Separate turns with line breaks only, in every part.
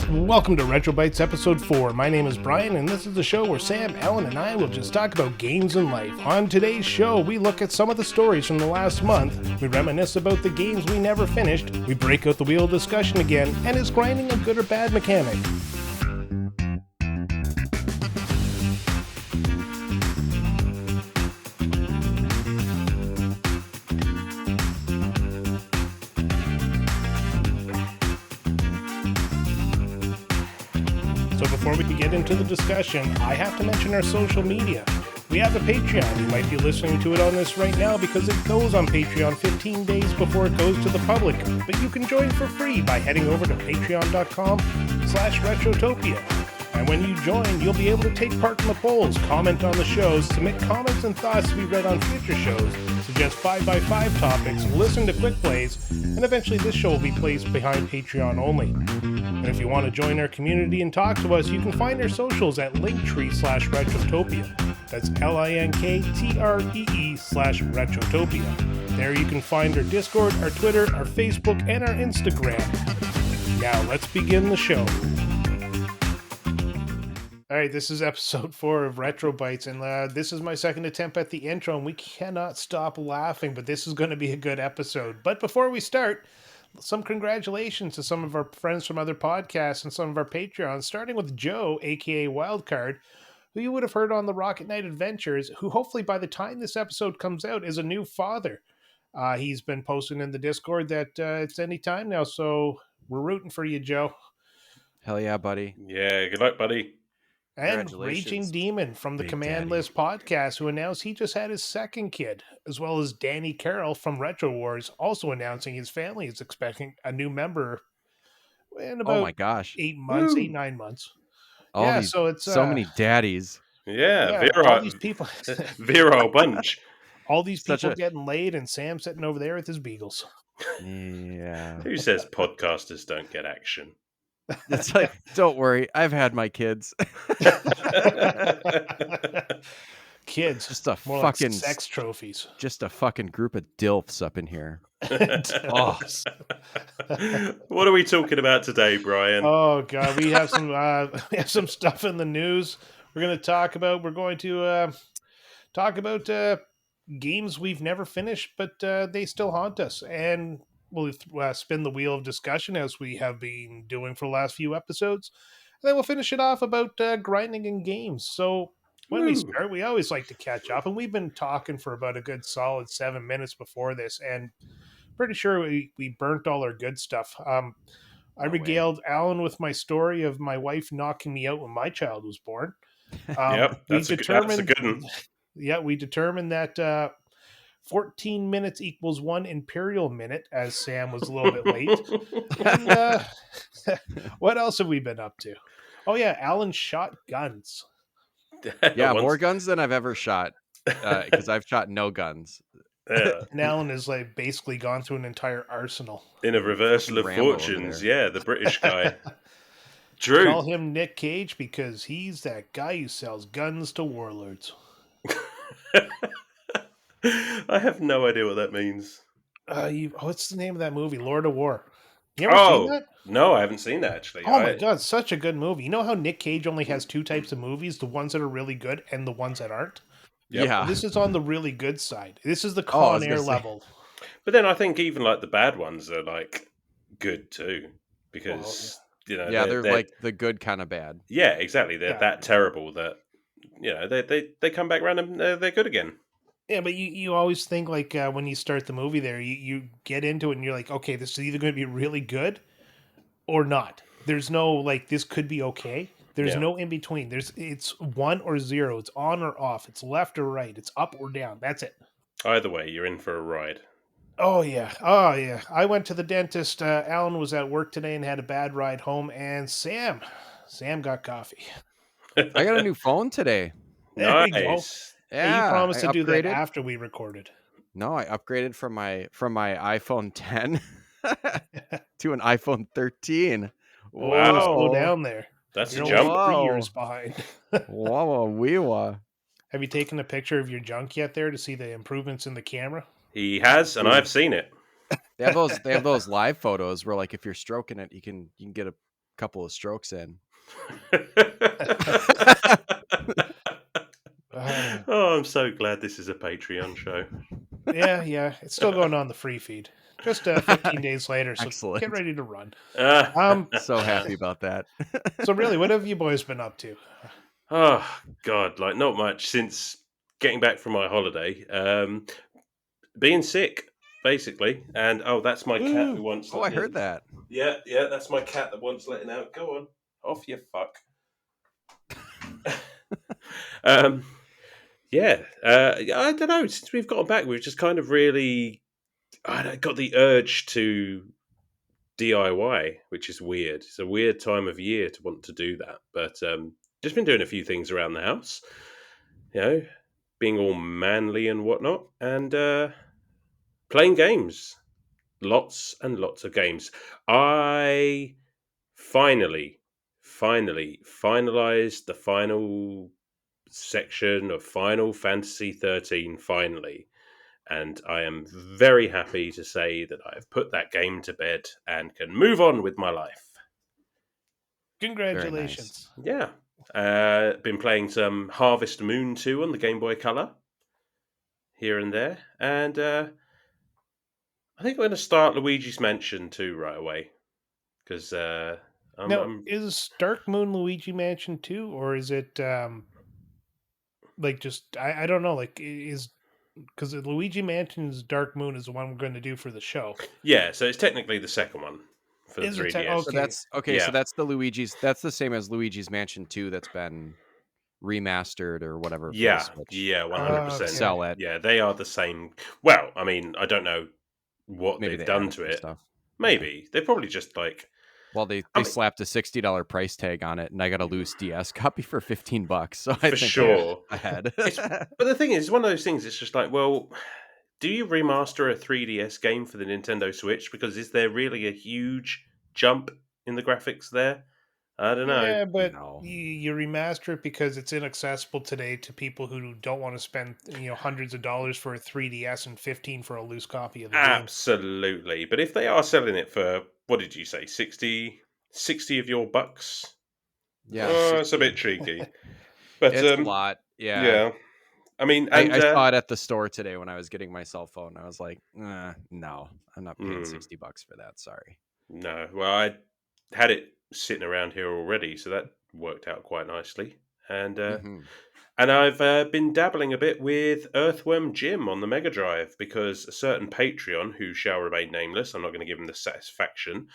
Welcome to RetroBytes episode 4. My name is Brian, and this is the show where Sam, Alan, and I will just talk about games and life. On today's show, we look at some of the stories from the last month, we reminisce about the games we never finished, we break out the wheel discussion again, and is grinding a good or bad mechanic? So before we get into the discussion, I have to mention our social media. We have a Patreon. You might be listening to it on this right now because it goes on Patreon 15 days before it goes to the public. But you can join for free by heading over to patreon.com/retrotopia. And when you join, you'll be able to take part in the polls, comment on the shows, submit comments and thoughts to be read on future shows, suggest 5x5 topics, listen to quick plays, and eventually this show will be placed behind Patreon only. And if you want to join our community and talk to us, you can find our socials at linktree/retrotopia. That's linktr.ee/retrotopia. There you can find our Discord, our Twitter, our Facebook, and our Instagram. Now let's begin the show. All right, this is episode 4 of RetroBytes, and this is my second attempt at the intro, and we cannot stop laughing, but this is going to be a good episode. But before we start, some congratulations to some of our friends from other podcasts and some of our Patreons, starting with Joe, aka Wildcard, who you would have heard on the Rocket Knight Adventures, who hopefully by the time this episode comes out is a new father. He's been posting in the Discord that it's any time now, so we're rooting for you, Joe.
Hell yeah, buddy.
Yeah, good luck, buddy.
And Raging Demon from the
Big
Command
Daddy.
List podcast, who announced he just had his second kid, as well as Danny Carroll from Retro Wars, also announcing his family is expecting a new member in about
Oh my gosh.
8 months,
Woo.
8-9 months.
All
Yeah,
these,
so it's
so many daddies.
Yeah,
all these people,
Vero bunch.
all these
Such
people
a-
getting laid, and Sam sitting over there with his beagles.
Yeah.
Who says podcasters don't get action?
It's like, don't worry, I've had my kids.
Kids,
Just a
more
fucking
like sex trophies.
just a fucking group of dilfs up in here. Oh.
What are we talking about today, Brian?
Oh god, we have some stuff in the news. We're going to talk about games we've never finished, but they still haunt us, and we'll spin the wheel of discussion as we have been doing for the last few episodes. And then we'll finish it off about grinding in games. So when we start, we always like to catch up, and we've been talking for about a good solid 7 minutes before this, and pretty sure we burnt all our good stuff. I regaled Alan with my story of my wife knocking me out when my child was born.
Yep, that's a good one.
Yeah, we determined that 14 minutes equals 1 imperial minute, as Sam was a little bit late. And, what else have we been up to? Oh yeah, Alan shot guns.
Yeah, more guns than I've ever shot. Because I've shot no guns.
Yeah.
And Alan has like basically gone through an entire arsenal.
In a reversal of
Rambo over
fortunes,
there.
yeah, the British guy. Drew.
Call him Nick Cage because he's that guy who sells guns to warlords.
I have no idea what that means.
What's the name of that movie? Lord of War. You ever seen that?
No, I haven't seen that actually.
Oh my god, such a good movie. You know how Nick Cage only has 2 types of movies, the ones that are really good and the ones that aren't?
Yep.
Yeah.
This is on the really good side. This is the
I
Con
was
Air
gonna say.
level.
But then I think even like the bad ones are like good too, because
Yeah, they're like the good kind of bad.
yeah, exactly. They're
Yeah.
that terrible that they come back around and they're good again.
Yeah, but you always think like when you start the movie there, you get into it and you're like, okay, this is either going to be really good or not. There's no like this could be okay. There's no in between. It's 1 or 0. It's on or off. It's left or right. It's up or down. That's it.
Either way, you're in for a ride.
Oh yeah. I went to the dentist. Alan was at work today and had a bad ride home. And Sam got coffee.
I got a new phone today.
There you go.
Nice.
Yeah.
You promised
I
to do that
upgraded.
after we recorded.
No, I upgraded from my iPhone 10 to an iPhone 13.
Wow.
Slow down there.
That's
You're
a
only
jump.
Wow.
3 years behind.
Whoa, wee wah.
Have you taken a picture of your junk yet there to see the improvements in the camera?
He has, and I've seen it.
They have those live photos where like if you're stroking it, you can get a couple of strokes in.
Oh, I'm so glad this is a Patreon show.
Yeah. It's still going on the free feed. Just 15 days later, so get
Excellent.
ready to run.
Ah.
So happy about that.
So really, what have you boys been up to?
Oh God, like not much since getting back from my holiday. Being sick, basically, and that's my cat who
Woo!
wants
Oh, I
letting
heard
in.
that.
Yeah, that's my cat that wants letting out. Go on, off you fuck. um, I don't know. Since we've gotten back, we've just kind of really, got the urge to DIY, which is weird. It's a weird time of year to want to do that, but just been doing a few things around the house. You know, being all manly and whatnot, and playing games. Lots and lots of games. I finally finalized the final section of Final Fantasy 13 finally, and I am very happy to say that I've put that game to bed and can move on with my life.
Very nice.
Congratulations.
Yeah. Been playing some Harvest Moon 2 on the Game Boy Color here and there, and I think I'm going to start Luigi's Mansion 2 right away because
Now,
I'm
is Dark Moon Luigi Mansion 2, or is it like just I don't know, like is because Luigi Mansion's Dark Moon is the one we're going to do for the show.
yeah. So it's technically the second one for the
Is it
3DS.
So
okay?
that's okay. So
Yeah,
that's the Luigi's. That's the same as Luigi's Mansion 2 that's been remastered or whatever for the Switch.
yeah,
To
100%.
Okay.
sell at
Yeah, they are the same. Well, I mean, I don't know what
maybe
they've
they
done
added
to
some
it.
stuff. Yeah.
Maybe they probably just like.
Well, they
I
they
mean,
slapped a $60 price tag on it, and I got a loose DS copy for $15. So I
for
think I'm
Yeah.
sure.
ahead.
It's but the thing is, it's one of those things. It's just like, well, do you remaster a 3DS game for the Nintendo Switch? Because is there really a huge jump in the graphics there? I don't know.
Yeah, but
No.
you remaster it because it's inaccessible today to people who don't want to spend hundreds of dollars for a 3DS and 15 for a loose copy of the game.
Absolutely. But if they are selling it for, what did you say, 60 of your bucks?
Yeah,
Oh, it's a
60.
bit cheeky. But
It's a lot. Yeah.
yeah. I mean,
I
and
saw it at the store today when I was getting my cell phone. I was like, no, I'm not paying
hmm,
$60 for that. Sorry.
no. Well, I had it sitting around here already, so that worked out quite nicely. And
Hmm.
and I've been dabbling a bit with Earthworm Jim on the Mega Drive because a certain Patreon, who shall remain nameless, I'm not going to give him the satisfaction,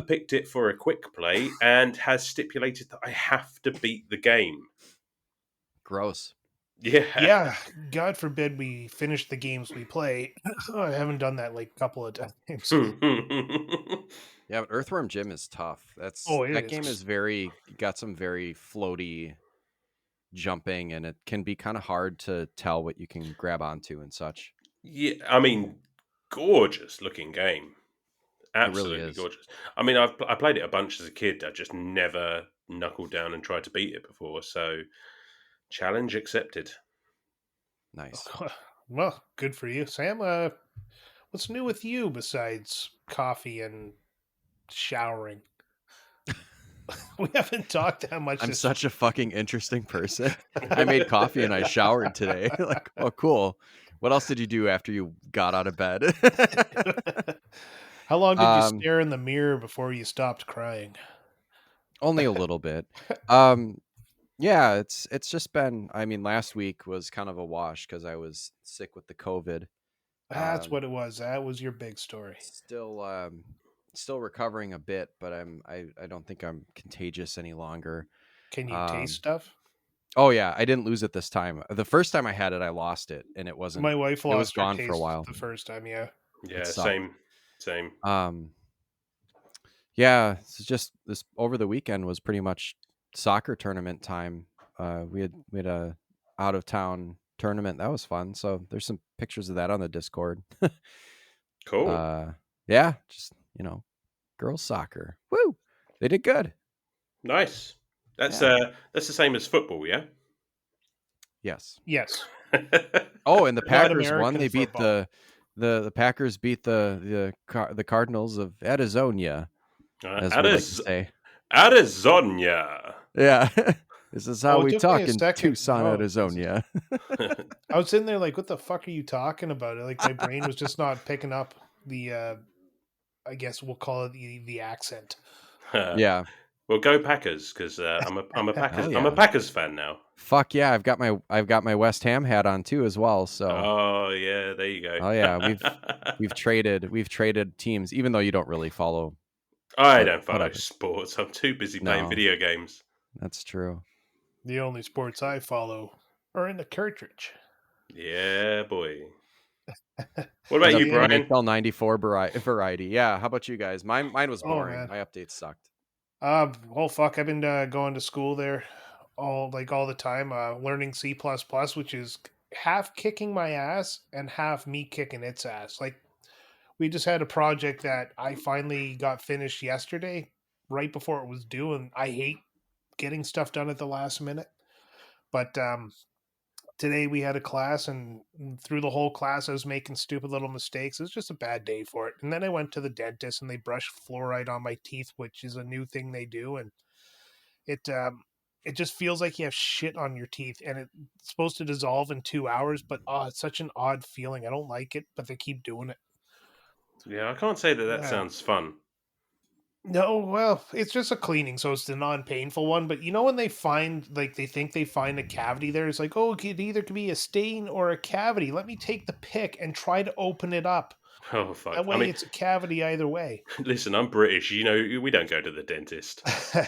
picked it for a quick play and has stipulated that I have to beat the game.
Gross.
Yeah.
Yeah, God forbid we finish the games we play. I haven't done that like a couple of times.
Yeah, but Earthworm Jim is tough.
Oh, it
That game
is.
is very got some very floaty jumping, and it can be kind of hard to tell what you can grab onto and such.
Yeah, I mean, gorgeous looking game.
It really
Absolutely
is.
gorgeous. I mean, I played it a bunch as a kid. I just never knuckled down and tried to beat it before. So, challenge accepted.
Nice.
Well, good for you, Sam. What's new with you besides coffee and showering? We haven't talked that much
I'm
this.
such a fucking interesting person. I made coffee and I showered today. Like, oh, cool. What else did you do after you got out of bed?
How long did you
um,
stare in the mirror before you stopped crying?
Only a little bit. Um, yeah, it's just been. I mean, last week was kind of a wash because I was sick with the COVID.
That's
Um,
what it was. That was your big story.
still, still recovering a bit, but I don't think I'm contagious any longer.
Can you taste
Um,
stuff?
oh yeah, I didn't lose it this time. The first time I had it, I lost it, and it wasn't.
My wife
It was
lost her
gone for a
taste
while.
the first time. Yeah.
It
Yeah,
sucked.
same.
Um, yeah, it's just this over the weekend was pretty much soccer tournament time. We had a out of town tournament that was fun. So there's some pictures of that on the Discord.
Cool.
Yeah, just girls soccer. Woo! They did good.
Nice.
Yeah.
That's the same as football, yeah.
Yes.
Yes.
Oh, and the
Not
Packers won.
American
They beat
football.
the Packers beat the Cardinals of Arizona, as we like to say.
Arizona.
Yeah. This is how
It
we
took me
talk
a
in
second.
Tucson,
No,
Arizona.
I was sitting there like, what the fuck are you talking about? Like my brain was just not picking up the I guess we'll call it the accent.
Yeah.
Well, go Packers, because I'm a Packers
Hell
I'm a
yeah.
Packers fan now.
Fuck yeah, I've got my West Ham hat on too as well. So
Oh yeah, there you go.
oh yeah, we've traded teams, even though you don't really follow,
I
but
don't follow
whatever.
sports. I'm too busy playing
No,
video games.
that's true.
The only sports I follow are in the cartridge.
Yeah, boy. What
And
about
the
you,
Yeah.
Brian?
NHL 94 variety. Yeah, how about you guys? Mine was
Oh
boring.
man.
My updates sucked.
Well, fuck. I've been going to school there all the time, learning C++, which is half kicking my ass and half me kicking its ass. Like we just had a project that I finally got finished yesterday, right before it was due, and I hate getting stuff done at the last minute. But today we had a class, and through the whole class, I was making stupid little mistakes. It was just a bad day for it. And then I went to the dentist, and they brushed fluoride on my teeth, which is a new thing they do, and it it just feels like you have shit on your teeth, and it's supposed to dissolve in 2 hours. But it's such an odd feeling. I don't like it, but they keep doing it.
Yeah, I can't say that
Yeah.
sounds fun.
No, well, it's just a cleaning, so it's the non-painful one. But you know when they find, like, they think they find a cavity there, it's like, oh, it either could be a stain or a cavity. Let me take the pick and try to open it up.
Oh fuck!
That
I
way,
mean,
it's a cavity either way.
listen, I'm British. You know, we don't go to the dentist. I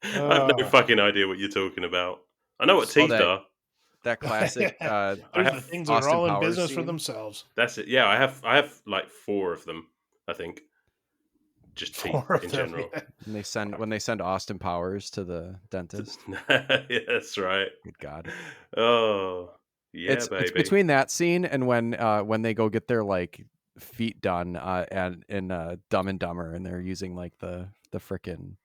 have no
uh,
fucking idea what you're talking about. I know what
So
teeth
that
are.
that classic
I
there's the
have.
things that are
Austin
all in
Powers
business for
scene.
themselves.
That's it. Yeah, I have like 4 of them. I think just teeth
Four of
in
them.
general.
Yeah.
When they send Austin Powers to the dentist.
Yeah, that's right.
Good God.
Oh yeah,
It's
baby.
between that scene and when they go get their like feet done and in Dumb and Dumber, and they're using like the frickin'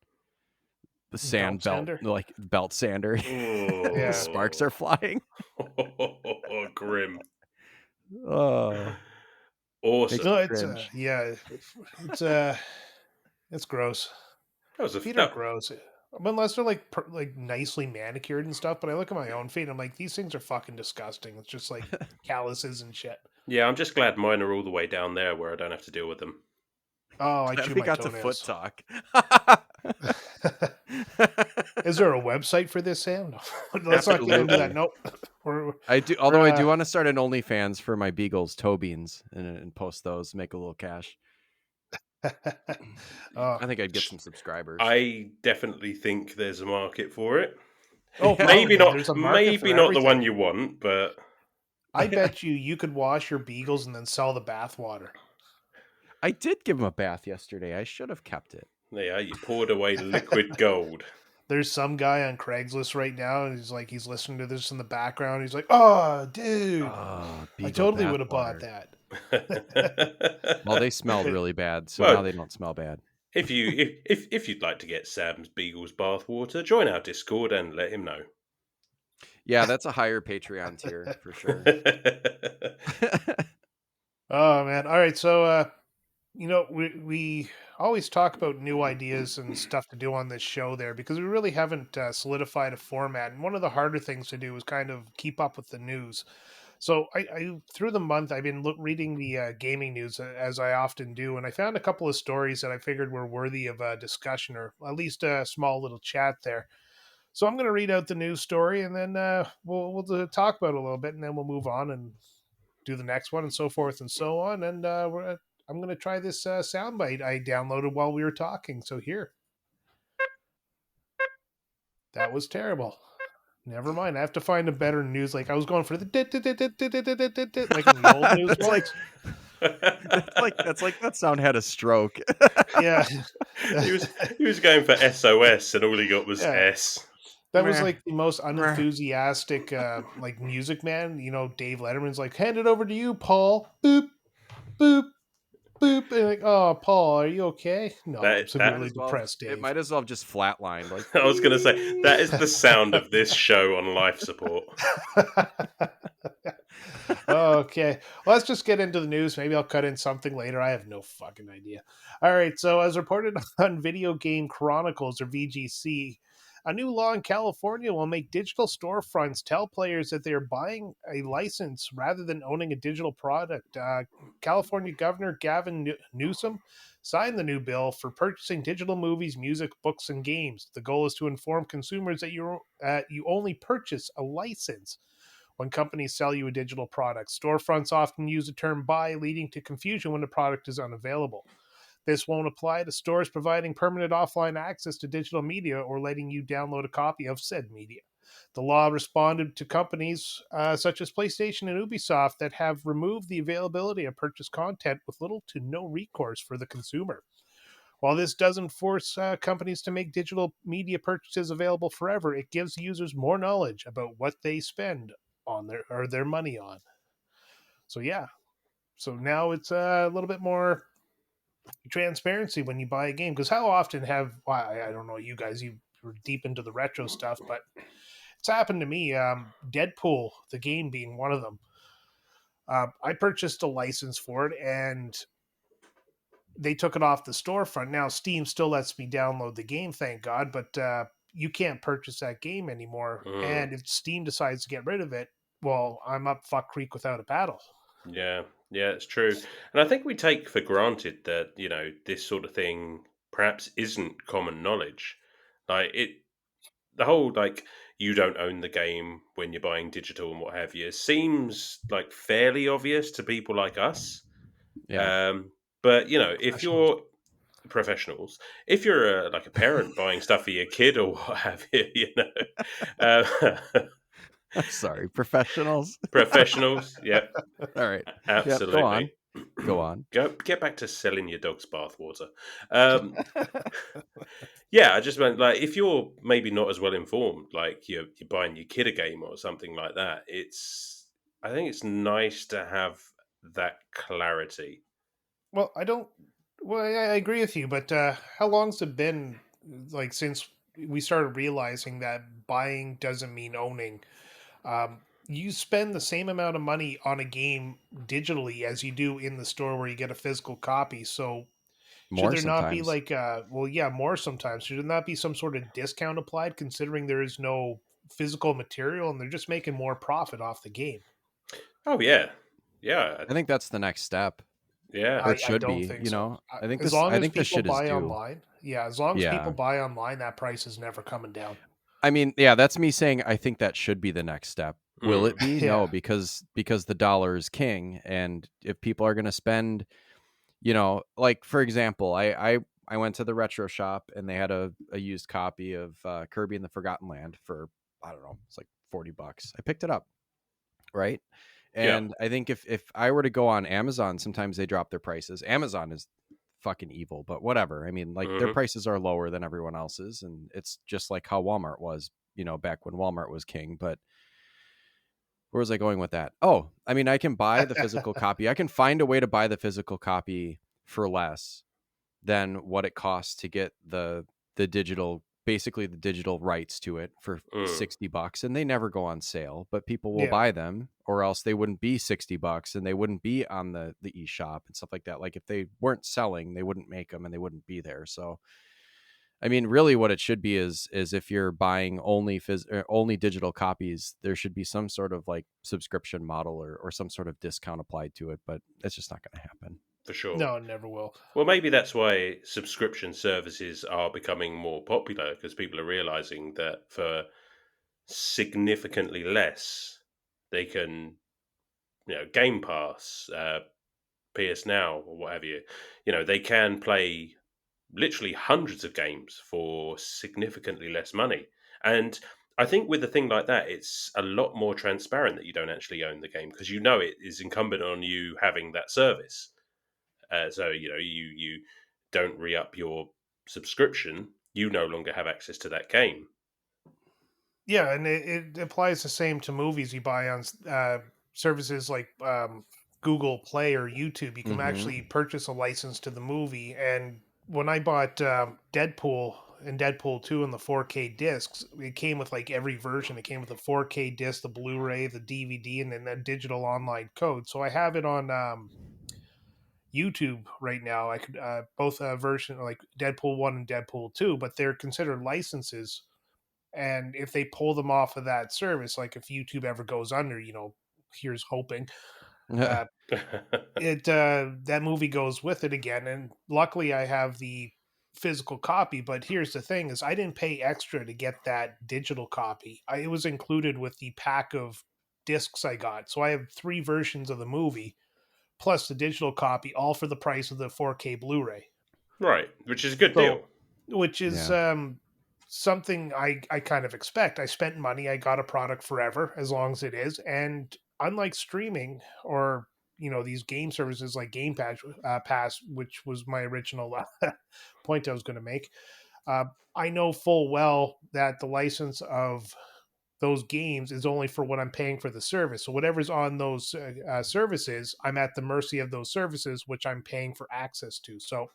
the sand
Belt
belt,
sander.
like belt sander. The
Yeah.
sparks are flying.
Oh, grim.
Oh, makes
Awesome.
No,
me
it's
cringe.
yeah, it's it's gross.
That was a
Feet are
that,
gross. Unless they're like like nicely manicured and stuff. But I look at my own feet, I'm like, these things are fucking disgusting. It's just like calluses and shit.
yeah. I'm just glad mine are all the way down there where I don't have to deal with them.
Oh, I
Glad
chew
we
my
got to foot
toenails.
talk.
Is there a website for this, Sam? Let's not get into that.
Absolutely.
Nope. We're,
I do,
we're
although I do want to start an OnlyFans for my beagles, toe beans, and post those, make a little cash.
uh,
I think I'd get some subscribers.
I definitely think there's a market for it.
oh,
Maybe
probably.
not.
There's a market
Maybe
for
not the
everything.
one you want, but
I bet you could wash your beagles and then sell the bath water.
I did give him a bath yesterday. I should have kept it.
yeah, you poured away liquid gold.
There's some guy on Craigslist right now, and he's listening to this in the background. He's like, "Oh, dude,
Oh,
I
beagle
totally
bath
would have bought
water.
that."
Well, they smelled
But-
really bad, so
Well,
now they don't smell bad.
if you'd like to get Sam's Beagles bathwater, join our Discord and let him know.
Yeah, that's a higher Patreon tier for sure.
Oh man! All right, so we always talk about new ideas and stuff to do on this show there because we really haven't solidified a format. And one of the harder things to do is kind of keep up with the news. So I through the month I've been reading the gaming news as I often do, and I found a couple of stories that I figured were worthy of a discussion or at least a small little chat there. So I'm going to read out the news story, and then we'll talk about it a little bit, and then we'll move on and do the next one, and so forth and so on. And I'm going to try this soundbite I downloaded while we were talking. So here, that was terrible. Never mind. I have to find a better news. Like I was going for the like in the old news
That's like
ones.
that sound had a stroke.
Yeah,
he was going for SOS, and all he got was
yeah.
S.
That was
Meh.
like the most unenthusiastic like music man. You know, Dave Letterman's like, hand it over to you, Paul. Boop, boop, boop. And like, oh, Paul, are you okay? No, I'm
That
severely depressed,
It
Dave.
might as well have just flatlined. Like
I was going to say that is the sound of this show on life support.
Okay. Well, let's just get into the news. Maybe I'll cut in something later. I have no fucking idea. All right. So, as reported on Video Game Chronicles or VGC, a new law in California will make digital storefronts tell players that they are buying a license rather than owning a digital product. California Governor Gavin Newsom signed the new bill for purchasing digital movies, music, books, and games. The goal is to inform consumers that you only purchase a license when companies sell you a digital product. Storefronts often use the term buy, leading to confusion when the product is unavailable. This won't apply to stores providing permanent offline access to digital media or letting you download a copy of said media. The law responded to companies such as PlayStation and Ubisoft that have removed the availability of purchased content with little to no recourse for the consumer. While this doesn't force companies to make digital media purchases available forever, it gives users more knowledge about what they spend on their money on. So yeah, so now it's a little bit more transparency when you buy a game. Because how often have well, I don't know you guys, you were deep into the retro stuff, but it's happened to me. Deadpool, the game being one of them. I purchased a license for it, and they took it off the storefront. Now Steam still lets me download the game, thank God, but you can't purchase that game anymore.
Mm.
And if Steam decides to get rid of it, well, I'm up fuck creek without a paddle.
Yeah, yeah, it's true. And I think we take for granted that, this sort of thing perhaps isn't common knowledge. Like the whole you don't own the game when you're buying digital and what have you seems like fairly obvious to people like us.
Yeah.
Um, but if
Professionals.
you're professionals, if you're like a parent buying stuff for your kid or what have you, uh,
I'm sorry, professionals.
professionals, yep,
All right. Yep. Go on.
absolutely.
Go on.
Go get back to selling your dog's bathwater. Um, yeah, I just meant like if you're maybe not as well informed, like you're buying your kid a game or something like that. I think it's nice to have that clarity.
Well, I don't. Well, I agree with you, but how long's it been like since we started realizing that buying doesn't mean owning? You spend the same amount of money on a game digitally as you do in the store where you get a physical copy. So should
More
there not be
sometimes.
like, well, yeah, more sometimes? Should there not be some sort of discount applied considering there is no physical material and they're just making more profit off the game?
Oh yeah, yeah,
I think that's the next step,
yeah.
or it
I
should
don't
be.
think so. As
I
long as
think this
people
shit is
buy
due.
online, yeah, as long as people
Yeah.
buy online, that price is never coming down.
I mean, yeah, that's me saying I think that should be the next step. Will
Mm,
it be?
Yeah.
No, because the dollar is king, and if people are going to spend, like for example, I went to the retro shop and they had a used copy of Kirby and the Forgotten Land for, I don't know, it's like $40. I picked it up, right?
yeah.
And I think if I were to go on Amazon, sometimes they drop their prices. Amazon is fucking evil, but whatever. I mean, like their
Hmm.
prices are lower than everyone else's, and it's just like how Walmart was, back when Walmart was king. But where was I going with that? Oh, I mean, I can buy the physical copy. I can find a way to buy the physical copy for less than what it costs to get the digital, basically the digital rights to it for
Mm.
$60, and they never go on sale, but people will
Yeah.
buy them, or else they wouldn't be $60 and they wouldn't be on the eShop and stuff like that. Like if they weren't selling, they wouldn't make them and they wouldn't be there. So I mean, really, what it should be is if you're buying only digital copies, there should be some sort of like subscription model or some sort of discount applied to it. But it's just not going to happen.
For sure.
No, it never will.
Well, maybe that's why subscription services are becoming more popular because people are realizing that for significantly less, they can, Game Pass, PS Now, or what have you. They can play literally hundreds of games for significantly less money. And I think with a thing like that, it's a lot more transparent that you don't actually own the game because it is incumbent on you having that service. So you don't re up your subscription, you no longer have access to that game.
Yeah, and it applies the same to movies you buy on services like Google Play or YouTube. You can
Mm-hmm.
actually purchase a license to the movie. And when I bought Deadpool, and Deadpool 2 and the 4K discs, it came with like every version. It came with the 4K disc, the Blu-ray, the DVD, and then a digital online code. So I have it on YouTube right now. I could both version like Deadpool 1 and Deadpool 2, but they're considered licenses. And if they pull them off of that service, like if YouTube ever goes under, here's hoping, uh, it that movie goes with it again. And luckily I have the physical copy, but here's the thing is I didn't pay extra to get that digital copy. It was included with the pack of discs I got. So I have 3 versions of the movie plus the digital copy, all for the price of the 4K Blu-ray.
Right, which is a good
So,
deal.
which is
Yeah.
something I kind of expect. I spent money, I got a product forever as long as it is, and unlike streaming or these game services like Pass, which was my original point I was going to make. Uh, I know full well that the license of those games is only for what I'm paying for the service. So whatever's on those services, I'm at the mercy of those services, which I'm paying for access to. So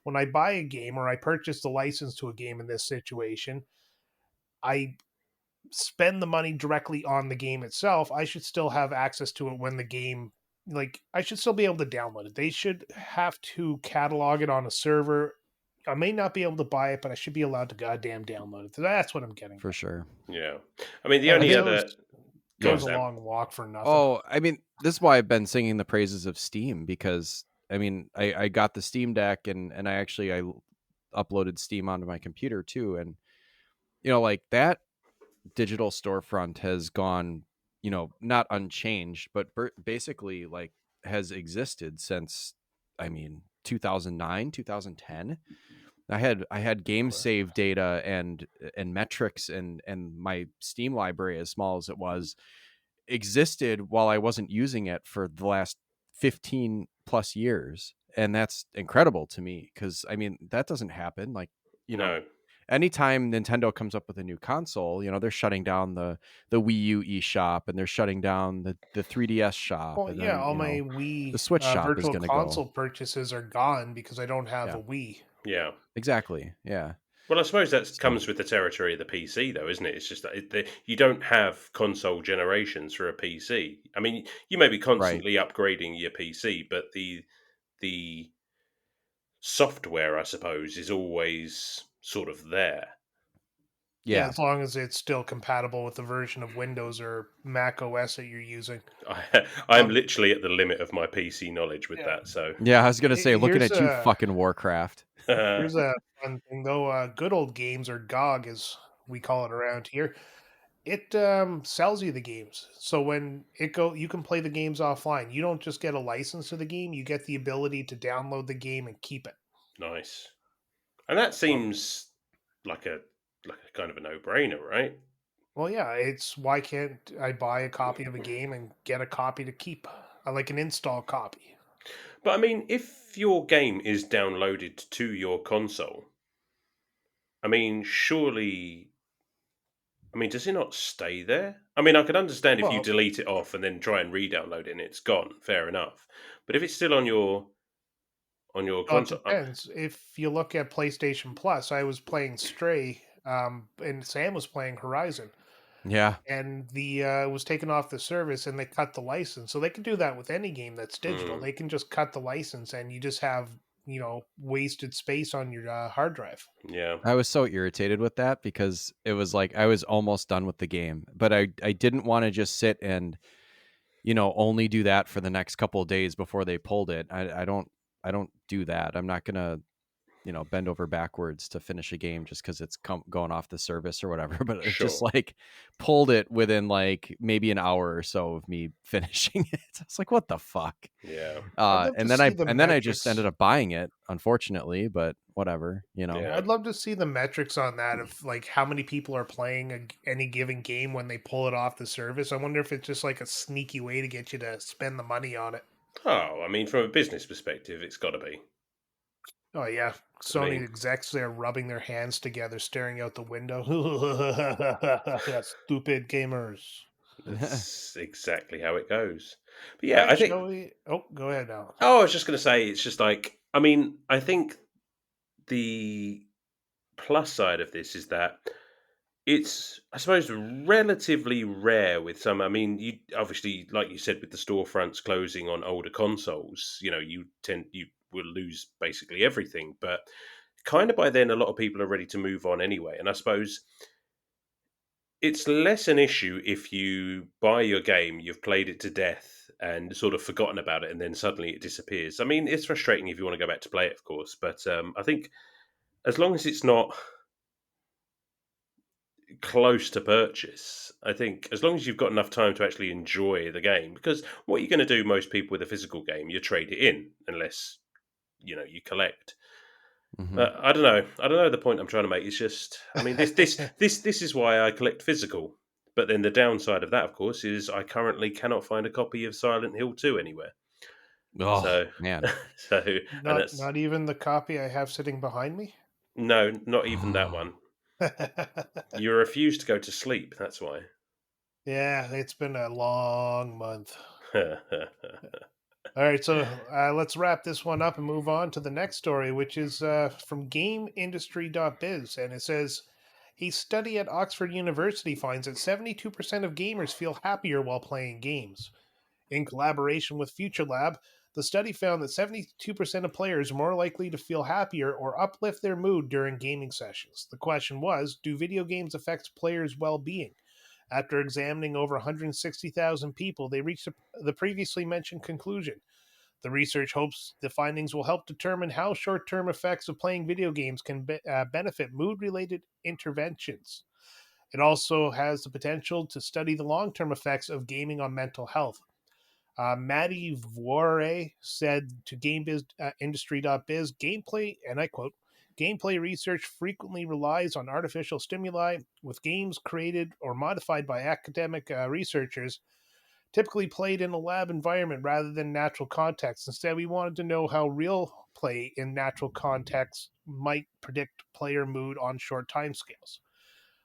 when I buy a game or I purchase the license to a game in this situation, I spend the money directly on the game itself. I should still have access to it when the game, like, I should still be able to download it. They should have to catalog it on a server. I may not be able to buy it, but I should be allowed to goddamn download it. That's what I'm getting
For
at.
sure.
Yeah. I mean, the
Yeah,
I
only
this
think
was
other. Go
that
on,
yeah.
was a
Sam.
long walk for nothing.
Oh, I mean, this is why I've been singing the praises of Steam, because I mean, I got the Steam Deck, and I uploaded Steam onto my computer too, and like that digital storefront has gone, not unchanged, but basically like has existed since, I mean, 2009, 2010. I had game save data and metrics, and my Steam library, as small as it was, existed while I wasn't using it for the last 15 plus years. And that's incredible to me, because I mean, that doesn't happen. Like, you know,
No.
anytime Nintendo comes up with a new console, they're shutting down the Wii U eShop, and they're shutting down the 3DS shop,
Well,
and
yeah,
then,
all my
the
Wii
Switch shop is
virtual
going to go.
console purchases are gone because I don't have
Yeah,
a Wii.
Yeah.
exactly. Yeah.
Well, I suppose that
So,
comes with the territory of the PC, though, isn't it? It's just that you don't have console generations for a PC. I mean, you may be
right.
constantly upgrading your PC, but the software, I suppose, is always sort of there.
Yeah,
Yeah.
as long as it's still compatible with the version of Windows or Mac OS that you're using.
I'm
Um,
literally at the limit of my PC knowledge with
yeah.
that. So,
Yeah. I was going to say, looking
Here's
at you,
a
fucking Warcraft.
here's a fun thing though. Good old games, or GOG as we call it around here. It sells you the games. So when you can play the games offline. You don't just get a license to the game. You get the ability to download the game and keep it.
nice. And that
So,
seems like a kind of a no-brainer, right?
well, yeah, it's why can't I buy a copy of a game and get a copy to keep? I like an install copy.
But I mean, if your game is downloaded to your console, I mean, surely, I mean, does it not stay there? I mean, I could understand if you
Well,
delete it off and then try and re-download it and it's gone. Fair enough. But if it's still on your
it
console,
depends. If you look at PlayStation Plus, I was playing Stray, and Sam was playing Horizon,
Yeah.
and the it was taken off the service, and they cut the license. So they can do that with any game that's digital.
mm,
They can just cut the license, and you just have wasted space on your hard drive.
yeah.
I was so irritated with that, because it was like I was almost done with the game, but I didn't want to just sit and, only do that for the next couple of days before they pulled it. I don't do that. I'm not gonna, bend over backwards to finish a game just because it's going off the service or whatever. But it just
Sure.
like pulled it within like maybe an hour or so of me finishing it. I was like, what the fuck?
Yeah.
I'd love to
And then I
see the
and then I just
metrics.
ended up buying it, unfortunately, but whatever,
Yeah,
Yeah.
I'd love to see the metrics on that of like how many people are playing any given game when they pull it off the service. I wonder if it's just like a sneaky way to get you to spend the money on it.
Oh, I mean, from a business perspective, it's got to be.
Oh yeah,
I
Sony
mean,
execs there rubbing their hands together, staring out the window. Stupid gamers.
that's exactly how it goes. But
All
yeah,
right,
I think.
shall we? Oh, go ahead now.
Oh, I was just going to say, it's just like, I mean, I think the plus side of this is that it's, I suppose, relatively rare with some. I mean, you obviously, like you said, with the storefronts closing on older consoles, you will lose basically everything. But kind of by then, a lot of people are ready to move on anyway. And I suppose it's less an issue if you buy your game, you've played it to death, and sort of forgotten about it, and then suddenly it disappears. I mean, it's frustrating if you want to go back to play it, of course. But I think as long as it's not close to purchase. I think as long as you've got enough time to actually enjoy the game, because what you're going to do, most people with a physical game, you trade it in unless you collect.
Hmm.
I don't know. I don't know. The point I'm trying to make is just, I mean, this is why I collect physical. But then the downside of that, of course, is I currently cannot find a copy of Silent Hill 2 anywhere.
Oh
So,
man.
so, and
Not
that's
not even the copy I have sitting behind me.
no, not even that one. You refuse to go to sleep. That's why.
Yeah, it's been a long month. All right, so let's wrap this one up and move on to the next story, which is from GameIndustry.biz. And it says a study at Oxford University finds that 72% of gamers feel happier while playing games. In collaboration with FutureLab, the study found that 72% of players are more likely to feel happier or uplift their mood during gaming sessions. The question was, do video games affect players' well being? After examining over 160,000 people, they reached the previously mentioned conclusion. The research hopes the findings will help determine how short term effects of playing video games can benefit mood related interventions. It also has the potential to study the long term effects of gaming on mental health. Maddie Voire said to GameIndustry.biz, gameplay, and I quote, gameplay research frequently relies on artificial stimuli, with games created or modified by academic researchers typically played in a lab environment rather than natural context. Instead, we wanted to know how real play in natural context might predict player mood on short timescales.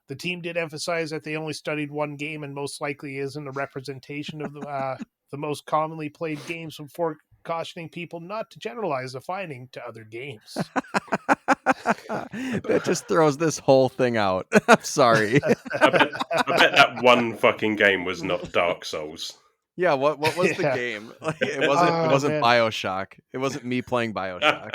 The team did emphasize that they only studied one game and most likely isn't a representation of the most commonly played games before cautioning people not to generalize the finding to other games.
That just throws this whole thing out. I'm sorry.
I bet, I bet that one fucking game was not Dark Souls.
Yeah, what was the
Yeah.
game? Like, it wasn't
Oh man.
BioShock. It wasn't me playing BioShock.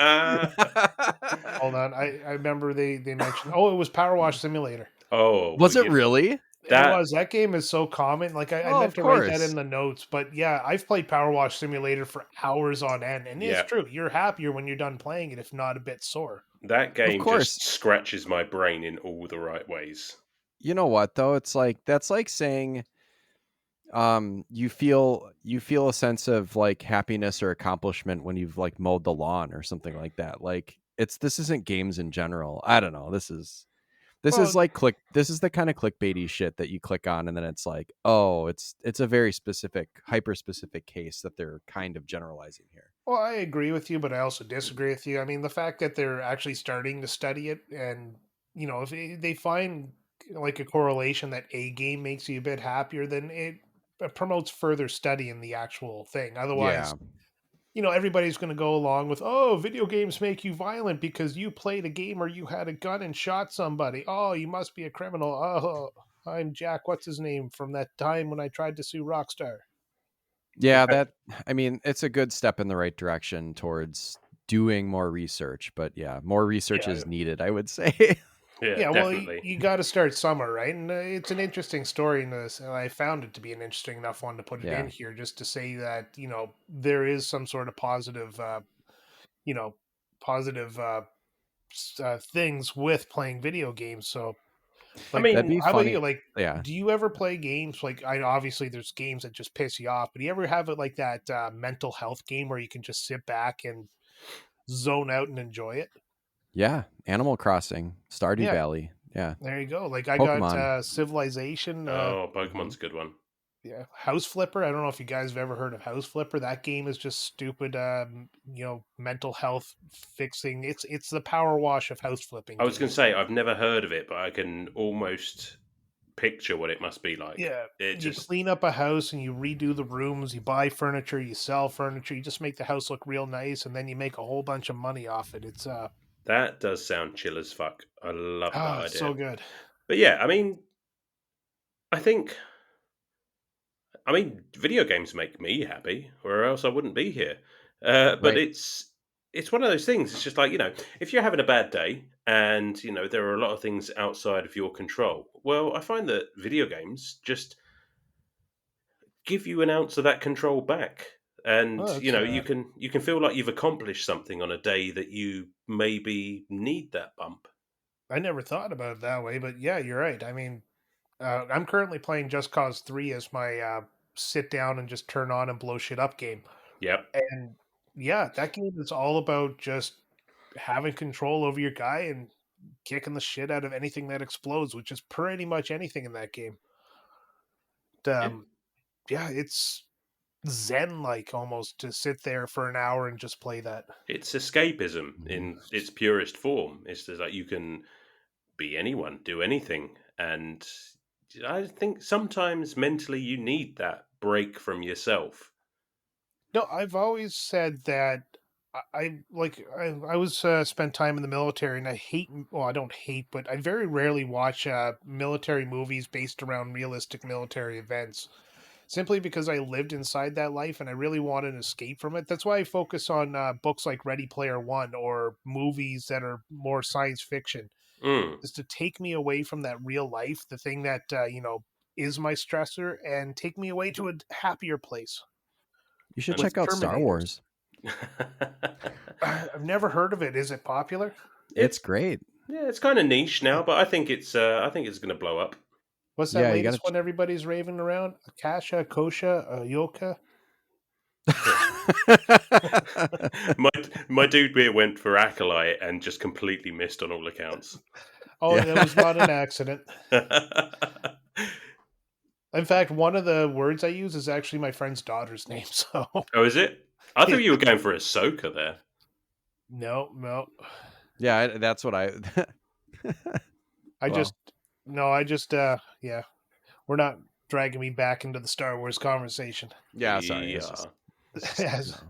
Hold on. I remember they mentioned it was Power Wash Simulator.
Oh well,
Was it really?
It
that
was. That game is so common. Like I
Oh,
meant
of
to write that
course.
in the notes, but yeah, I've played Power Wash Simulator for hours on end, and it's
yeah,
true. You're happier when you're done playing it, if not a bit sore.
that
Of
game
course.
just scratches my brain in all the right ways.
You know what though? It's like that's like saying you feel a sense of like happiness or accomplishment when you've like mowed the lawn or something like that. Like this isn't games in general. I don't know. This is
Well,
like this is the kind of clickbaity shit that you click on and then it's like, oh, it's a very specific, hyper specific case that they're kind of generalizing here.
Well, I agree with you, but I also disagree with you. I mean, the fact that they're actually starting to study it, and if they find like a correlation that a game makes you a bit happier, then it promotes further study in the actual thing. Otherwise,
Yeah.
everybody's going to go along with, oh, video games make you violent because you played a game or you had a gun and shot somebody. Oh, you must be a criminal. Oh, I'm Jack. What's his name from that time when I tried to sue Rockstar?
Yeah, I mean, it's a good step in the right direction towards doing more research, but yeah, more research
Yeah,
is needed, I would say.
Yeah,
Yeah, well,
definitely.
you got to start somewhere, right? And it's an interesting story in this, and I found it to be an interesting enough one to put it in
Yeah.
here, just to say that there is some sort of positive, you know, positive things with playing video games. So,
I
like,
That'd
mean,
be
how about you?
funny.
Like,
Yeah.
do you ever play games? Like, I obviously there's games that just piss you off, but do you ever have it like that mental health game where you can just sit back and zone out and enjoy it?
Yeah, Animal Crossing, Stardew
Yeah,
Valley. Yeah.
there you go. Like, I got
Pokemon.
Civilization.
oh,
Mhm.
Pokemon's a good one.
Yeah, House Flipper. I don't know if you guys have ever heard of House Flipper. That game is just stupid. Mental health fixing. It's the power wash of house flipping
I was going to
games.
say I've never heard of it, but I can almost picture what it must be like.
Yeah,
It
you
just
clean up a house and you redo the rooms. You buy furniture. You sell furniture. You just make the house look real nice, and then you make a whole bunch of money off it. It's
That does sound chill as fuck. I love that
Ah,
idea.
so good.
But yeah, I mean, I think, video games make me happy, or else I wouldn't be here. But
Right.
it's one of those things. It's just like, if you're having a bad day, and there are a lot of things outside of your control. Well, I find that video games just give you an ounce of that control back, and
Well, it's
you can feel like you've accomplished something on a day that you maybe need that bump.
I never thought about it that way, but yeah, you're right. I mean, I'm currently playing Just Cause 3 as my sit down and just turn on and blow shit up game.
Yep.
And yeah, that game is all about just having control over your guy and kicking the shit out of anything that explodes, which is pretty much anything in that game.
Yeah.
Um, yeah, it's zen like almost to sit there for an hour and just play that.
It's escapism
Mhm.
in its purest form. It's just like you can be anyone, do anything. And I think sometimes mentally you need that break from yourself.
No, I've always said that I was spent time in the military and I hate well I don't hate but I very rarely watch military movies based around realistic military events simply because I lived inside that life and I really want an escape from it. That's why I focus on books like Ready Player One or movies that are more science fiction,
Mm.
is to take me away from that real life, the thing that is my stressor, and take me away to a happier place
You should
And
check
with
out Star
Terminators.
Wars.
I've never heard of it. Is it popular?
It's
it's
great.
yeah, it's kind of niche now, but I think it's going to blow up.
What's that
Yeah, you got
latest one everybody's raving around? Akasha, Kosha, Yoka?
to.
my dude here went for acolyte and just completely missed on all accounts.
Oh,
Yeah.
that was not an accident. In fact, one of the words I use is actually my friend's daughter's name. So,
Oh, is it? I thought
yeah.
you were going for Ahsoka there.
No, no.
Yeah, that's what I.
I
Well,
just, no, I just, yeah. We're not dragging me back into the Star Wars conversation.
yeah. Sorry,
Yeah.
it's just
Yes.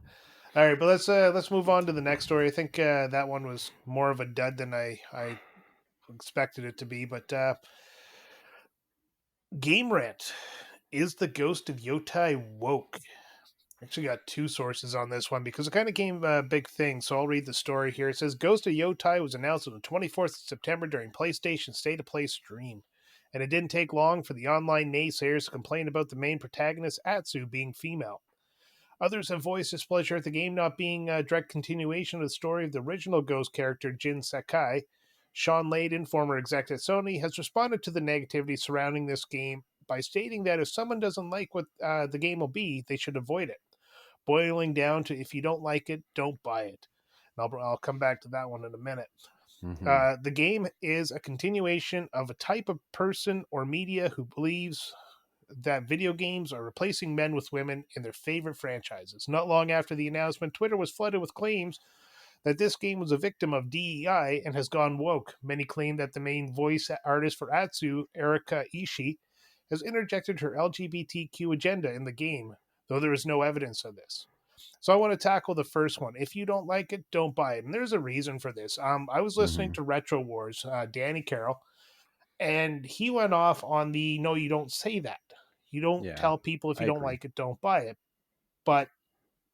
All right, but let's move on to the next story. I think that one was more of a dud than I expected it to be. But Game Rant, is the ghost of Yotai woke? Actually got two sources on this one because it kind of came a big thing. So I'll read the story here. It says Ghost of Yotai was announced on the 24th of September during PlayStation State of Play stream. And it didn't take long for the online naysayers to complain about the main protagonist, Atsu, being female. Others have voiced displeasure at the game not being a direct continuation of the story of the original Ghost character, Jin Sakai. Sean Layden, former exec at Sony, has responded to the negativity surrounding this game by stating that if someone doesn't like what the game will be, they should avoid it, boiling down to if you don't like it, don't buy it. And I'll come back to that one in a minute.
hmm
The game is a continuation of a type of person or media who believes that video games are replacing men with women in their favorite franchises. Not long after the announcement, Twitter was flooded with claims that this game was a victim of DEI and has gone woke. Many claim that the main voice artist for Atsu, Erika Ishii, has interjected her LGBTQ agenda in the game, though there is no evidence of this. So I want to tackle the first one. If you don't like it, don't buy it. And there's a reason for this. I was listening
hmm
to Retro Wars, Danny Carroll, and he went off on the no, you don't say that. You don't
Yeah,
tell people if
I
you don't
agree.
like it, don't buy it. But,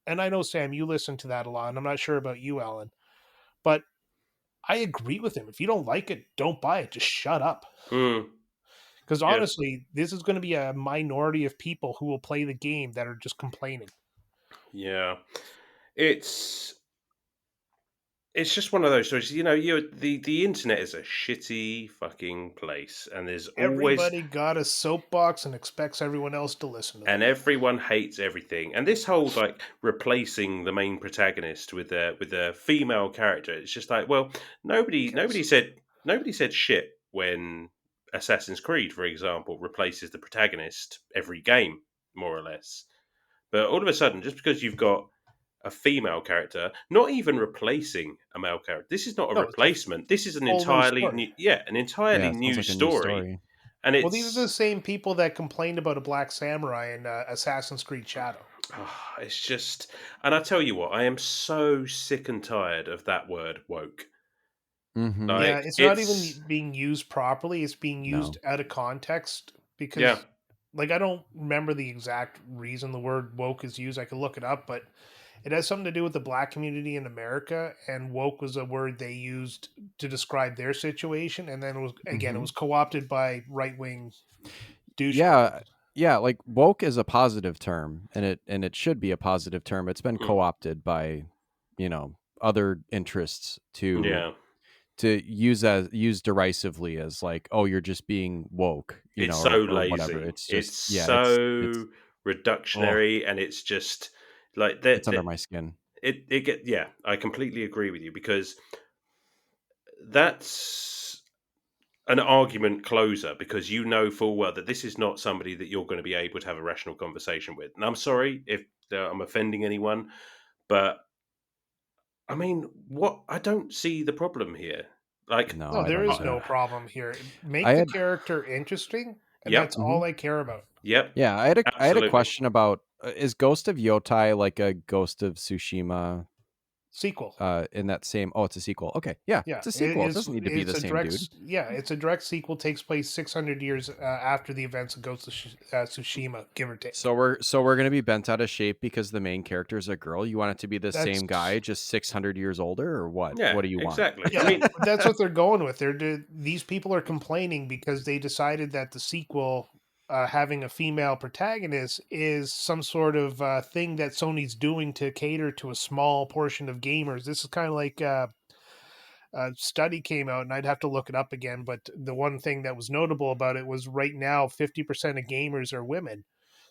and I know, Sam, you listen to that a lot, and I'm not sure about you, Alan, but I agree with him. If you don't like it, don't buy it. Just shut up.
Mm,
Because
yeah.
honestly, this is going to be a minority of people who will play the game that are just complaining.
Yeah. It's it's just one of those stories. The internet is a shitty fucking place, and there's always
Everybody got a soapbox and expects everyone else to listen to them.
and everyone hates everything. And this whole like replacing the main protagonist with a female character, it's just like, well, nobody nobody
Because
said nobody said shit when Assassin's Creed, for example, replaces the protagonist every game, more or less. But all of a sudden, just because you've got a female character, not even replacing a male character, this is not a
no, it's a
replacement. This is an
full new
entirely
story.
new, yeah, an
Yeah,
entirely
it sounds
new
like a new
story,
story.
and
Well, these are the
it's
same people that complained about a black samurai in Assassin's Creed Shadow.
it's just, and I tell you what, I am so sick and tired of that word woke.
Mm-hmm.
Yeah,
Like
it's not
it's
even being used properly. It's being used
No.
out of context
yeah,
because, like, I don't remember the exact reason the word woke is used. I could look it up, but it has something to do with the black community in America, and woke was a word they used to describe their situation, and then it
Mm-hmm.
was co-opted by right wing douchebags.
Yeah. Yeah, like woke is a positive term, and it should be a positive term. It's been
mm,
co-opted by, other interests
yeah.
to use derisively as like, oh, you're just being woke,
It's so
or whatever.
lazy.
It's
It's
just, yeah, it's
so
oh,
reductionary, and it's just like that.
it's under my skin.
It get yeah. I completely agree with you because that's an argument closer because you know full well that this is not somebody that you're going to be able to have a rational conversation with. And I'm sorry if I'm offending anyone, but I mean, what I don't see the problem here. Like,
No,
No,
I
there
don't
is
either.
no problem here.
I
Make the
had
character interesting, and
yep,
that's
mhm.
all I care about.
yep,
Yeah, I had a
absolutely.
question about, is Ghost of Yotai like a Ghost of Tsushima,
Sequel.
in that same, oh, it's a sequel. Okay. Yeah,
Yeah,
it's a sequel. It doesn't need to be
it's
the
a
same
direct
dude.
yeah, it's a direct sequel. Takes place 600 years after the events of Ghost of Tsushima, give or take.
So we're gonna be bent out of shape because the main character is a girl. You want it to be the
That's
same guy, just 600 years older, or what?
Yeah,
What do you want?
exactly. I
Yeah,
mean,
that's what they're going with. These people are complaining because they decided that the sequel, having a female protagonist, is some sort of thing that Sony's doing to cater to a small portion of gamers. This is kind of like a study came out, and I'd have to look it up again. But the one thing that was notable about it was right now, 50% of gamers are women.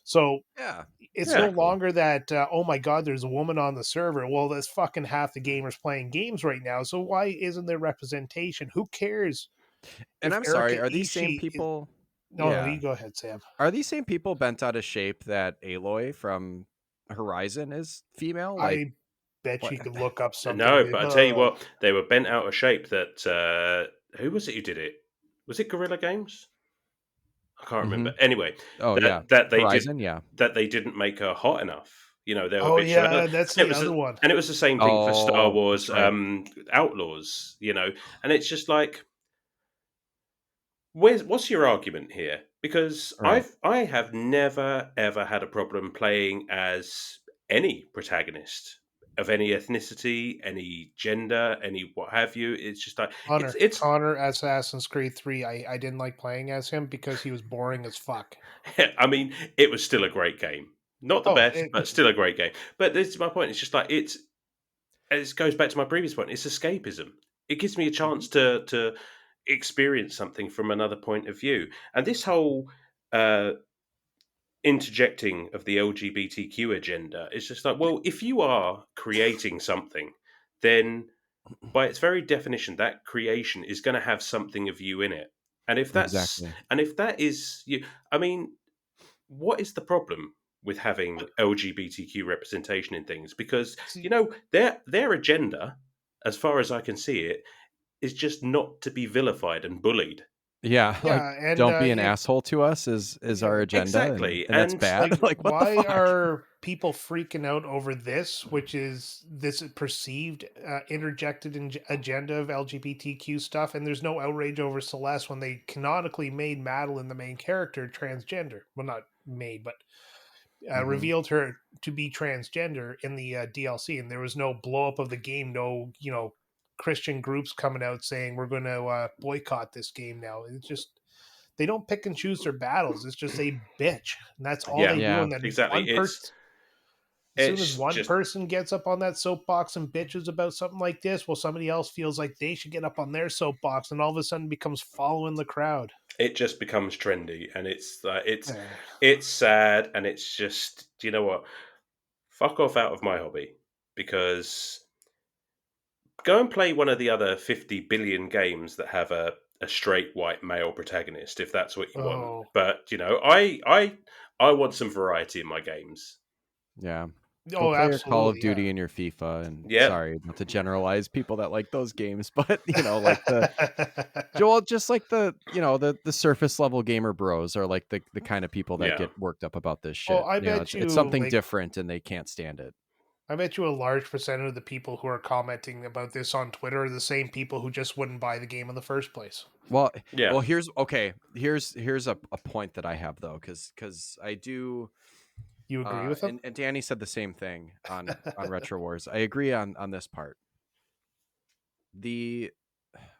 So
Yeah,
it's no
yeah.
exactly.
longer that oh my god, there's a woman on the server. Well, that's fucking half the gamers playing games right now. So why isn't there representation? Who cares
And
if
I'm
Erika
sorry, are these same
Ishii is?
people?
No, no,
Yeah,
you go ahead, Sam.
are these same people bent out of shape that Aloy from Horizon is female? Like
I bet
what?
you could look up something.
No, but I tell you what, they were bent out of shape. That who was it who did it? Was it Guerrilla Games? I can't
Hmm.
remember. Anyway,
Oh yeah,
that they did
Horizon. Yeah.
that they didn't make her hot enough. You know, they were
Oh
bitching about
yeah,
it,
that's
and it
the
was
other one.
and it was the same thing for Star
Oh,
Wars
that's right.
Outlaws. You know, and it's just like, what's your argument here? Because
Right.
I have never ever had a problem playing as any protagonist of any ethnicity, any gender, any what have you. It's just like it's
Connor, Assassin's Creed 3. I didn't like playing as him because he was boring as fuck.
I mean, it was still a great game. Not the
Oh,
best, but still a great game. But this is my point. It's just like it goes back to my previous point. It's escapism. It gives me a
Hmm.
chance to experience something from another point of view. And this whole uh, interjecting of the LGBTQ agenda is just like, well, if you are creating something, then by its very definition, that creation is going to have something of you in it.
Exactly.
And if that is you, I mean, what is the problem with having LGBTQ representation in things? Because
see,
their agenda, as far as I can see it, is just not to be vilified and bullied.
Yeah, like
yeah, and
don't be an
it
asshole to us is our
yeah,
agenda, and
Exactly,
that's
and
like
bad. Like what the
why
fuck?
are people freaking out over this, which is this perceived interjected agenda of LGBTQ stuff, and there's no outrage over Celeste when they canonically made Madeline, the main character, transgender. Well, not made, but
Hmm.
revealed her to be transgender in the DLC, and there was no blow up of the game. No, Christian groups coming out saying we're going to boycott this game now. It's just they don't pick and choose their battles. It's just a bitch, and that's all
yeah,
they do.
Yeah.
And then
exactly.
as soon as
It's
one
just
person gets up on that soapbox and bitches about something like this, well, somebody else feels like they should get up on their soapbox, and all of a sudden becomes following the crowd.
it just becomes trendy, and
Eh.
it's sad, and it's just, you know what? Fuck off out of my hobby, because go and play one of the other 50 billion games that have a straight white male protagonist if that's what you want.
Oh,
But I want some variety in my games.
Yeah. Go
oh,
play your Call of
absolutely, yeah.
Duty and your FIFA, and
Yep.
sorry not to generalize people that like those games, but like the Joel, just like the surface level gamer bros are like the kind of people that
Yeah.
get worked up about this
Oh,
shit.
I bet
It's
you
something
like
different and they can't stand it.
I bet you a large percentage of the people who are commenting about this on Twitter are the same people who just wouldn't buy the game in the first place.
Well,
Yeah.
here's okay. Here's a point that I have though, because I do.
You agree with them?
And Danny said the same thing on Retro Wars. I agree on this part. The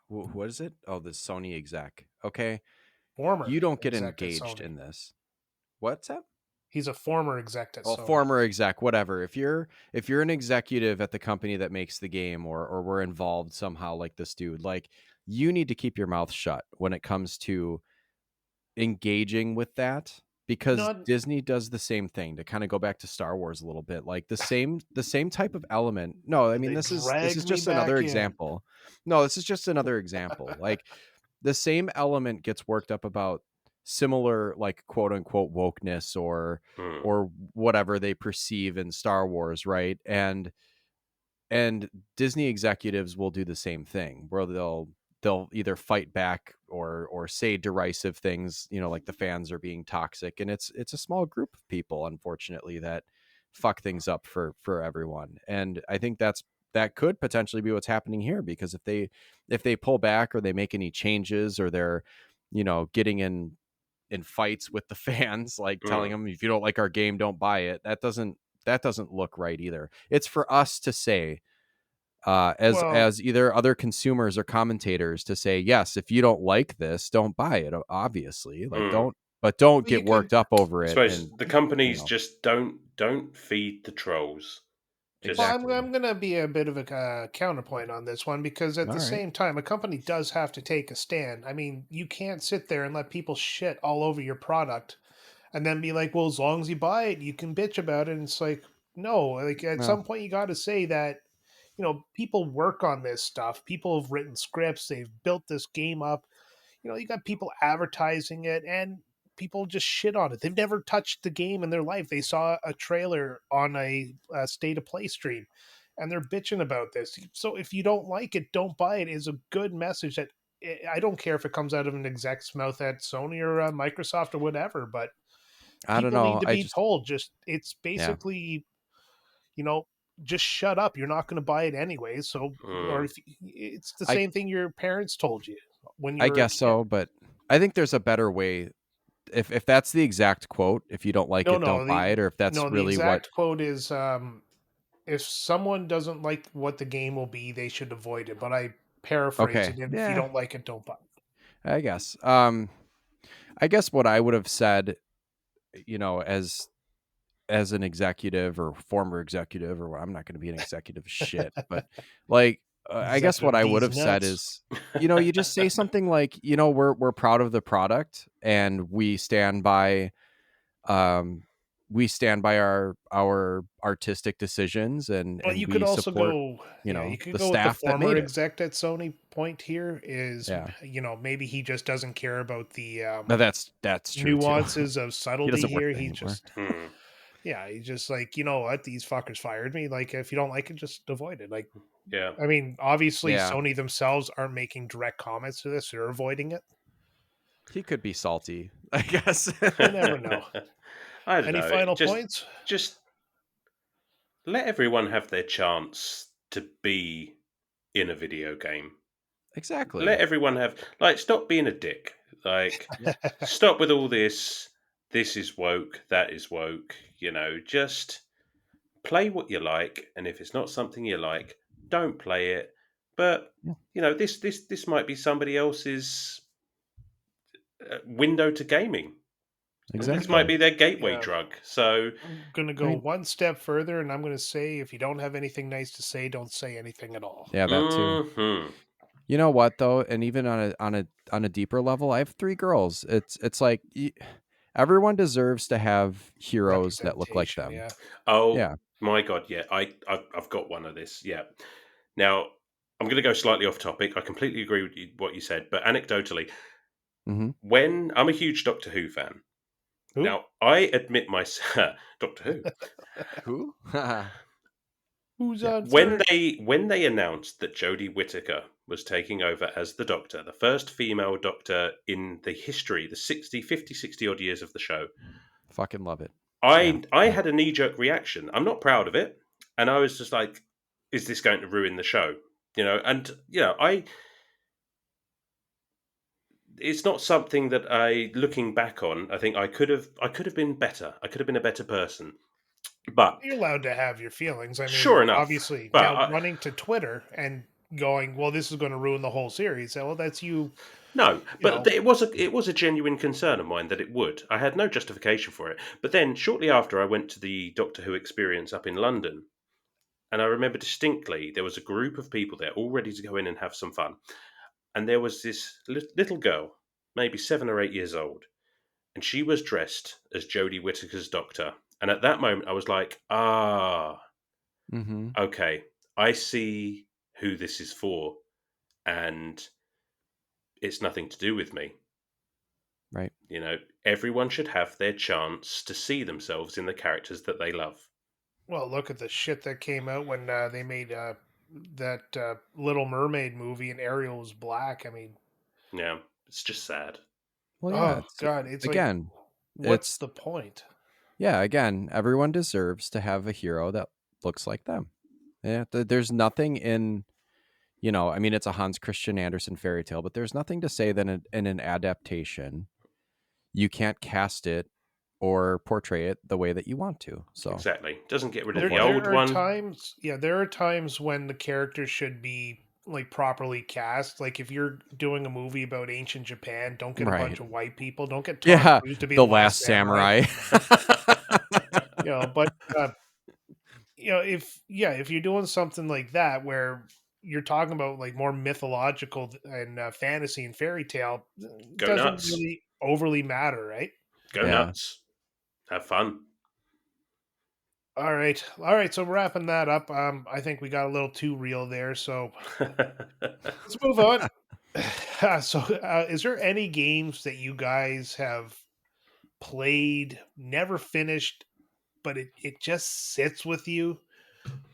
what is it? Oh, the Sony exec. Okay,
Former
you don't get
exec at
engaged
Sony.
in this. What's that?
He's a former exec at
Well,
Sony.
former exec, whatever. If you're an executive at the company that makes the game, or we're involved somehow, like this dude, like you need to keep your mouth shut when it comes to engaging with that, because
Not
Disney does the same thing. To kind of go back to Star Wars a little bit, like the same type of element. No, I mean
they
this is
dragged me
just another
back in.
example. No, this is just another example. Like the same element gets worked up about similar, like, quote unquote wokeness,
Mm.
or whatever they perceive in Star Wars, right? And Disney executives will do the same thing, where they'll either fight back or say derisive things, like the fans are being toxic, and it's a small group of people, unfortunately, that fuck things up for everyone. And I think that could potentially be what's happening here, because if they pull back, or they make any changes, or they're getting in fights with the fans, like telling
Mm.
them, if you don't like our game, don't buy it. That doesn't look right either. It's for us to say,
Well,
as either other consumers or commentators, to say, yes, if you don't like this, don't buy it. Obviously, like,
Mm.
don't
you
get
could.
worked up over
I
it.
suppose
And
the companies
you
just don't feed the trolls.
Well,
Just
exactly.
I'm going to be a bit of a counterpoint on this one because at
All
the
right.
same time, a company does have to take a stand. I mean, you can't sit there and let people shit all over your product and then be like, well, as long as you buy it, you can bitch about it. And it's like, no, like at
Well,
some point, you got to say that, people work on this stuff. People have written scripts, they've built this game up. You got people advertising it and people just shit on it. They've never touched the game in their life. They saw a trailer on a state of play stream and they're bitching about this. So if you don't like it, don't buy it is a good message that I don't care if it comes out of an exec's mouth at Sony or Microsoft or whatever, but
I don't
people need
know.
to
I
be
just
told just it's
Yeah.
basically, you know, just shut up. You're not going to buy it anyway. So, or
mm.
if it's the
I
same thing your parents told you when you
I
were a
guess
kid.
so, but I think there's a better way. If that's the exact quote, if you don't like
No,
it,
no.
don't buy it, or if that's
The
really what.
exact quote is, if someone doesn't like what the game will be, they should avoid it. But I paraphrase
Okay.
it. If you
Yeah,
don't like it, don't buy it.
I guess. I guess what I would have said, as an executive or former executive, or I'm not going to be an executive shit, but like, I guess what
Executive
I would
D's
have said
nuts.
is, you just say something like, we're proud of the product, and um we stand by our artistic decisions, and
Well,
and
you could
we
also
support,
go, you could
the
go with the
staff that
former
made it.
exec at Sony point here is,
Yeah.
maybe he just doesn't care about the
No, that's true too.
nuances of
He
subtlety
doesn't work
here.
there
He
anymore.
just,
Mm.
yeah, he's just like, you know what, these fuckers fired me. Like, if you don't like it, just avoid it. Like,
Yeah.
I mean, obviously,
Yeah.
Sony themselves aren't making direct comments to this; they're avoiding it.
He could be salty, I guess.
You never know.
I don't
Any
know.
final
Just
points?
just let everyone have their chance to be in a video game.
Exactly.
Let everyone have, like, stop being a dick. Like,
Yep.
stop with all this. This is woke. That is woke. Just play what you like, and if it's not something you like, don't play it. But
Yeah,
this might be somebody else's window to gaming.
I'm gonna
This might
exactly.
be their gateway
yeah,
drug. So,
I'm gonna
I
go
mean,
one step further, and I'm gonna say, if you don't have anything nice to say, don't say anything at all.
yeah, that too.
hmm
You know what though, and even on a deeper level, I have 3 girls. It's like, everyone deserves to have heroes that look like
Representation,
them.
yeah.
oh
Yeah.
my god, yeah, I've got one of this. Yeah. Now I'm going to go slightly off topic. I completely agree with what you said, but anecdotally,
Hmm.
when I'm a huge Doctor Who fan,
Who?
now I admit myself, Doctor Who,
Who?
Who's
Yeah.
on,
when
sir?
they announced that Jodie Whittaker was taking over as the Doctor, the first female Doctor in the history, the 60 odd years of the show,
Fucking love it. Yeah.
I had a knee jerk reaction. I'm not proud of it. And I was just like, is this going to ruin the show? And I it's not something that looking back on, I think I could have been better. I could have been a better person. But
You're allowed to have your feelings. I
sure
mean,
enough,
obviously,
but
now running to Twitter and going, "Well, this is going to ruin the whole series." Well, that's you.
no,
You
but
know,
it was a genuine concern of mine that it would. I had no justification for it. But then shortly after, I went to the Doctor Who experience up in London, and I remember distinctly there was a group of people there all ready to go in and have some fun, and there was this little girl, maybe 7 or 8 years old, and she was dressed as Jodie Whittaker's Doctor. And at that moment, I was like,
Mm-hmm.
okay, I see who this is for, and it's nothing to do with me.
Right.
Everyone should have their chance to see themselves in the characters that they love.
well, look at the shit that came out when they made that Little Mermaid movie and Ariel was black. I mean,
Yeah, it's just sad.
Well, yeah.
oh God, it's like,
Again,
what's
it's
the point?
yeah. Again, everyone deserves to have a hero that looks like them. Yeah. There's nothing in I mean, it's a Hans Christian Andersen fairy tale, but there's nothing to say that in an adaptation you can't cast it or portray it the way that you want to. So
Exactly. Doesn't get rid
no
of the
point.
old
There are
one.
times, yeah, there are times when the character should be like properly cast. Like if you're doing a movie about ancient Japan, don't get a
Right.
bunch of white people. Don't get Tom
Yeah.
Cruise to be
The
the last
Last
samurai.
Samurai.
But uh, if you're doing something like that where you're talking about like more mythological and fantasy and fairy tale,
Go
doesn't
nuts.
really overly matter, right?
Go
Yeah.
nuts. Have fun.
All right. So wrapping that up, I think we got a little too real there. So let's move on. Is there any games that you guys have played, never finished, but it just sits with you?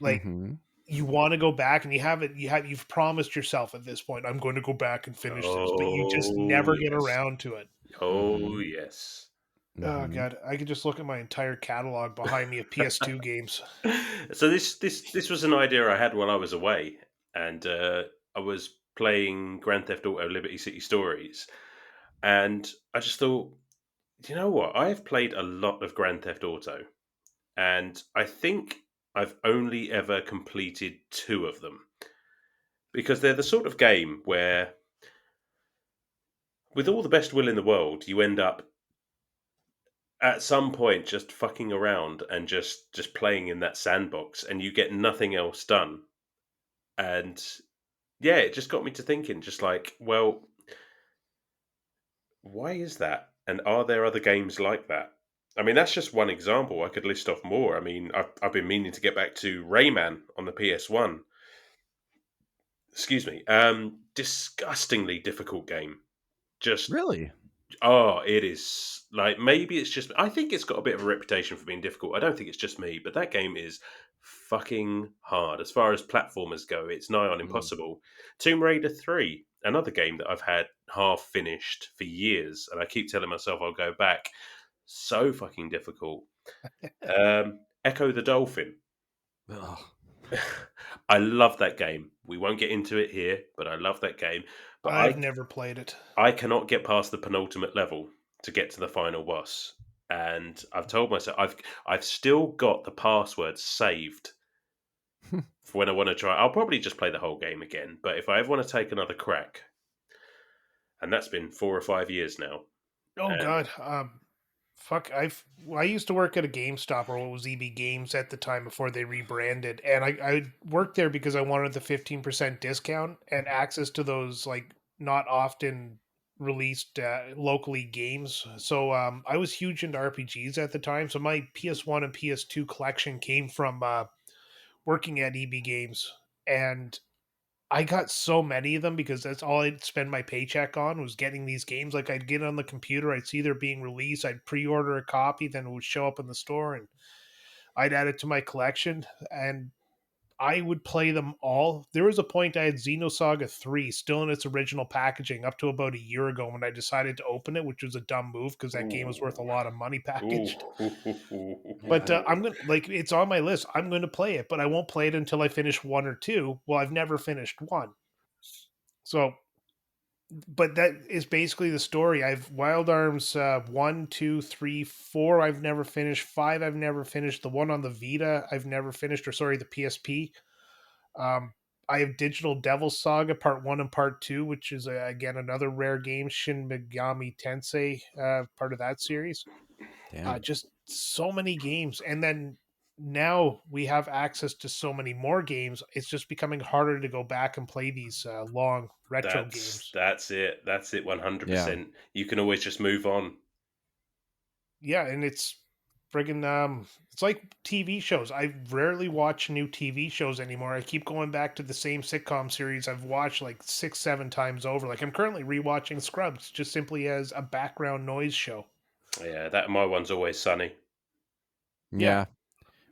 Like
Hmm.
you want to go back and you've promised yourself at this point, I'm going to go back and finish this, but you just
Oh,
never get
yes.
around to it.
Oh,
Hmm.
yes.
Oh
Hmm.
God, I could just look at my entire catalog behind me of PS2 games.
So this was an idea I had while I was away, and I was playing Grand Theft Auto Liberty City Stories, and I just thought, you know what? I have played a lot of Grand Theft Auto, and I think I've only ever completed two of them because they're the sort of game where, with all the best will in the world, you end up at some point just fucking around and just playing in that sandbox, and you get nothing else done. And yeah, it just got me to thinking, just like, well, why is that? And are there other games like that? I mean, that's just one example. I could list off more. I mean, I've been meaning to get back to Rayman on the PS1. Excuse me. Disgustingly difficult game. Just
Really?
Oh, it is. Like, maybe it's just. I think it's got a bit of a reputation for being difficult. I don't think it's just me, but that game is fucking hard. As far as platformers go, it's nigh on
Mm.
impossible. Tomb Raider 3, another game that I've had half finished for years, and I keep telling myself I'll go back. So fucking difficult. Echo the Dolphin.
Ugh.
I love that game. We won't get into it here, but I love that game. But
I've never played it.
I cannot get past the penultimate level to get to the final boss. And I've told myself I've still got the password saved for when I want to try. I'll probably just play the whole game again, but if I ever want to take another crack, and that's been 4 or 5 years now.
Oh
And
God, fuck! I used to work at a GameStop, or what was EB Games at the time before they rebranded, and I worked there because I wanted the 15% discount and access to those like not often released locally games. So I was huge into RPGs at the time. So my PS1 and PS2 collection came from working at EB Games, and I got so many of them because that's all I'd spend my paycheck on was getting these games. Like I'd get on the computer, I'd see they're being released, I'd pre-order a copy, then it would show up in the store, and I'd add it to my collection. And I would play them all. There was a point I had Xenosaga 3 still in its original packaging up to about a year ago when I decided to open it, which was a dumb move because that game was worth a
Ooh.
lot of money
Ooh.
packaged. But
Yeah.
I'm gonna like it's on my list. I'm going to play it, but I won't play it until I finish one or two. Well, I've never finished one, so but that is basically the story. I've Wild Arms 1, 2, 3, 4. I've never finished 5. I've never finished the one on the Vita. I've never finished, or sorry, the PSP. Um, I have Digital Devil Saga Part 1 and Part 2, which is again another rare game. Shin Megami Tensei, part of that series.
Damn.
Just so many games, and then now we have access to so many more games. It's just becoming harder to go back and play these long retro games.
That's it. That's it.
Yeah.
100%. You can always just move on.
Yeah, and it's friggin' it's like TV shows. I rarely watch new TV shows anymore. I keep going back to the same sitcom series I've watched like 6, 7 times over. Like I'm currently rewatching Scrubs just simply as a background noise show.
Yeah, that my one's always sunny.
Yeah.
Yeah.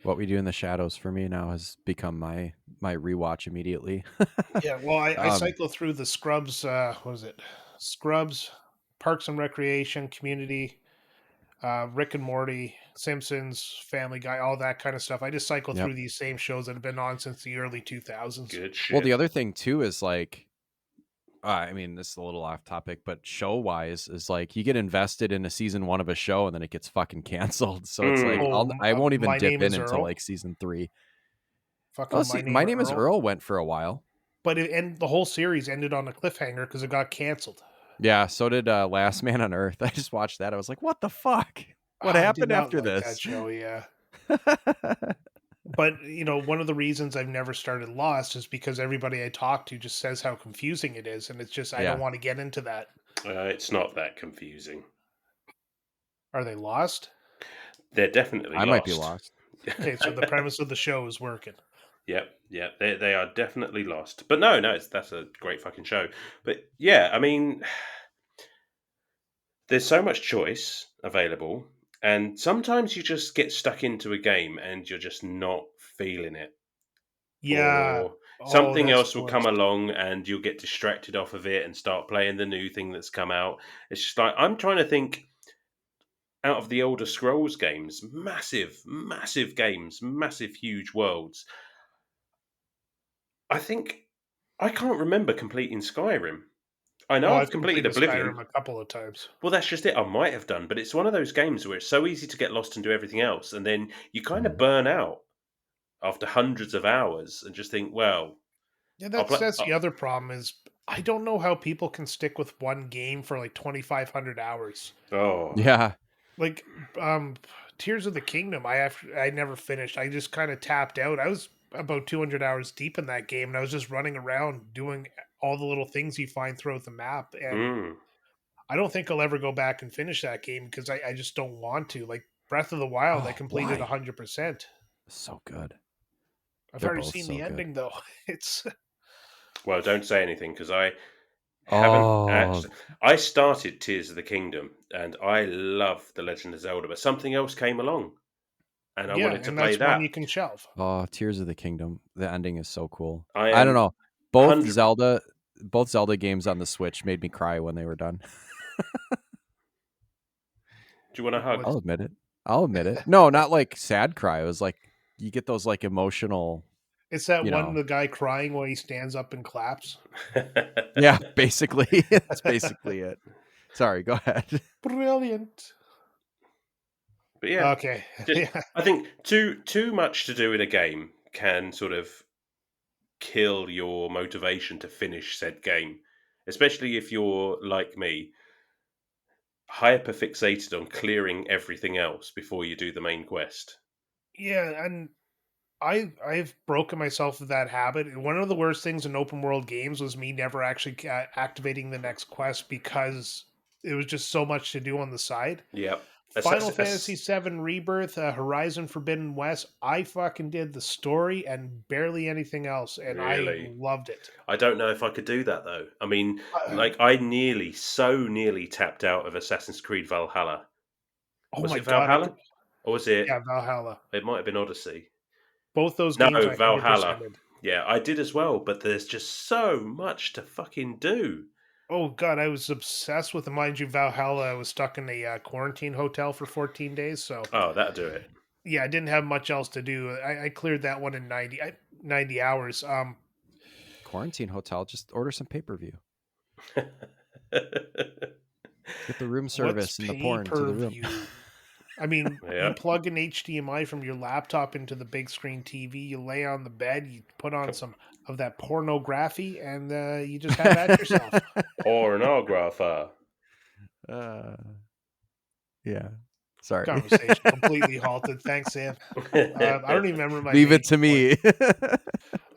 What We Do in the Shadows for me now has become my rewatch immediately.
Yeah, well, I
um,
cycle through the Scrubs. What is it? Scrubs, Parks and Recreation, Community, Rick and Morty, Simpsons, Family Guy, all that kind of stuff. I just cycle
yep.
through these same shows that have been on since the early 2000s.
Good
Well, the
shit.
other thing too is like, I mean, this is a little off topic, but show wise is like you get invested in a season 1 of a show and then it gets fucking canceled. So it's like
Mm.
Oh,
I won't even
My
dip
Name
in
is
until
Earl.
like season 3. Oh,
Fucking My
see,
Name
My
is
Name is
Earl.
Earl went for a while.
But the whole series ended on a cliffhanger because it got canceled.
Yeah, so did Last Man on Earth. I just watched that. I was like, what the fuck? What
I did
happened
not
after
like that
this?
show, yeah. But one of the reasons I've never started Lost is because everybody I talk to just says how confusing it is, and it's just I don't
Yeah.
want to get into that.
It's not that confusing.
Are they lost?
They're definitely
I might be
lost.
lost.
Okay, so the premise of the show is working.
Yep. They are definitely lost. But no, that's a great fucking show. But yeah, I mean, there's so much choice available, and sometimes you just get stuck into a game and you're just not feeling it,
Yeah.
or
Oh,
something
that's
else
the
will come
worst.
along and you'll get distracted off of it and start playing the new thing that's come out. It's just like I'm trying to think out of the older Scrolls games, massive games, massive, huge worlds. I think I can't remember completing Skyrim. I
Oh,
know I've
I've
completed
completed Skyrim
Oblivion.
a couple of times.
Well, that's just it. I might have done, but it's one of those games where it's so easy to get lost and do everything else, and then you kind of
Mhm.
burn out after hundreds of hours and just think, well,
Yeah,
I'll play.
that's the other problem is I don't know how people can stick with one game for like 2,500 hours.
Oh,
Yeah.
Like um Tears of the Kingdom, I never finished. I just kind of tapped out. I was about 200 hours deep in that game and I was just running around doing all the little things you find throughout the map, and
mm.
I don't think I'll ever go back and finish that game because I just don't want to. Like Breath of the Wild, I
Oh,
completed
why?
100%.
So good.
I've
They're
already
both
seen
so
the
good.
ending though. It's
Well, don't say anything because I haven't
Oh,
actually. I started Tears of the Kingdom and I love The Legend of Zelda, but something else came along and I
yeah,
wanted to
and
play
that's one
that.
you can shelve.
oh, Tears of the Kingdom. The ending is so cool.
I
I don't
am
know. Both
100.
Zelda, both Zelda games on the Switch made me cry when they were done.
Do you want a hug?
What
I'll admit it. I'll admit it. No, not like sad cry. It was like you get those like emotional,
it's that
you
one
know.
the guy crying while he stands up and claps.
Yeah, basically. That's basically it. Sorry, go ahead.
Brilliant.
But yeah,
Okay.
just
Yeah.
I think too much to do in a game can sort of kill your motivation to finish said game, especially if you're like me, hyper fixated on clearing everything else before you do the main quest.
Yeah, and I've broken myself of that habit. One of the worst things in open world games was me never actually activating the next quest because it was just so much to do on the side.
Yep.
Final Fantasy VII Rebirth, Horizon Forbidden West, I fucking did the story and barely anything else, and I
Really,
loved it.
I don't know if I could do that though. I mean,
Uh,
like I so nearly tapped out of Assassin's Creed Valhalla.
oh
Was
my
it
god,
Valhalla? Or was it?
yeah, Valhalla.
It might have been Odyssey.
Both those
No,
games I
Valhalla.
100%ed.
Yeah, I did as well, but there's just so much to fucking do.
Oh god, I was obsessed with them. Mind you, Valhalla, I was stuck in a quarantine hotel for 14 days, so
Oh, that'll do it.
yeah, I didn't have much else to do. I cleared that one in 90 hours.
Quarantine hotel. Just order some pay-per-view. Get the room
What's
service and the porn to the room.
pay-per-view? I mean, you
Yeah.
plug an HDMI from your laptop into the big screen TV, you lay on the bed, you put on some of that pornography, and you just have at yourself.
Pornographer.
uh, yeah. Sorry.
Conversation completely halted. Thanks, Sam. I don't even remember my
Leave it
main
to
point.
me.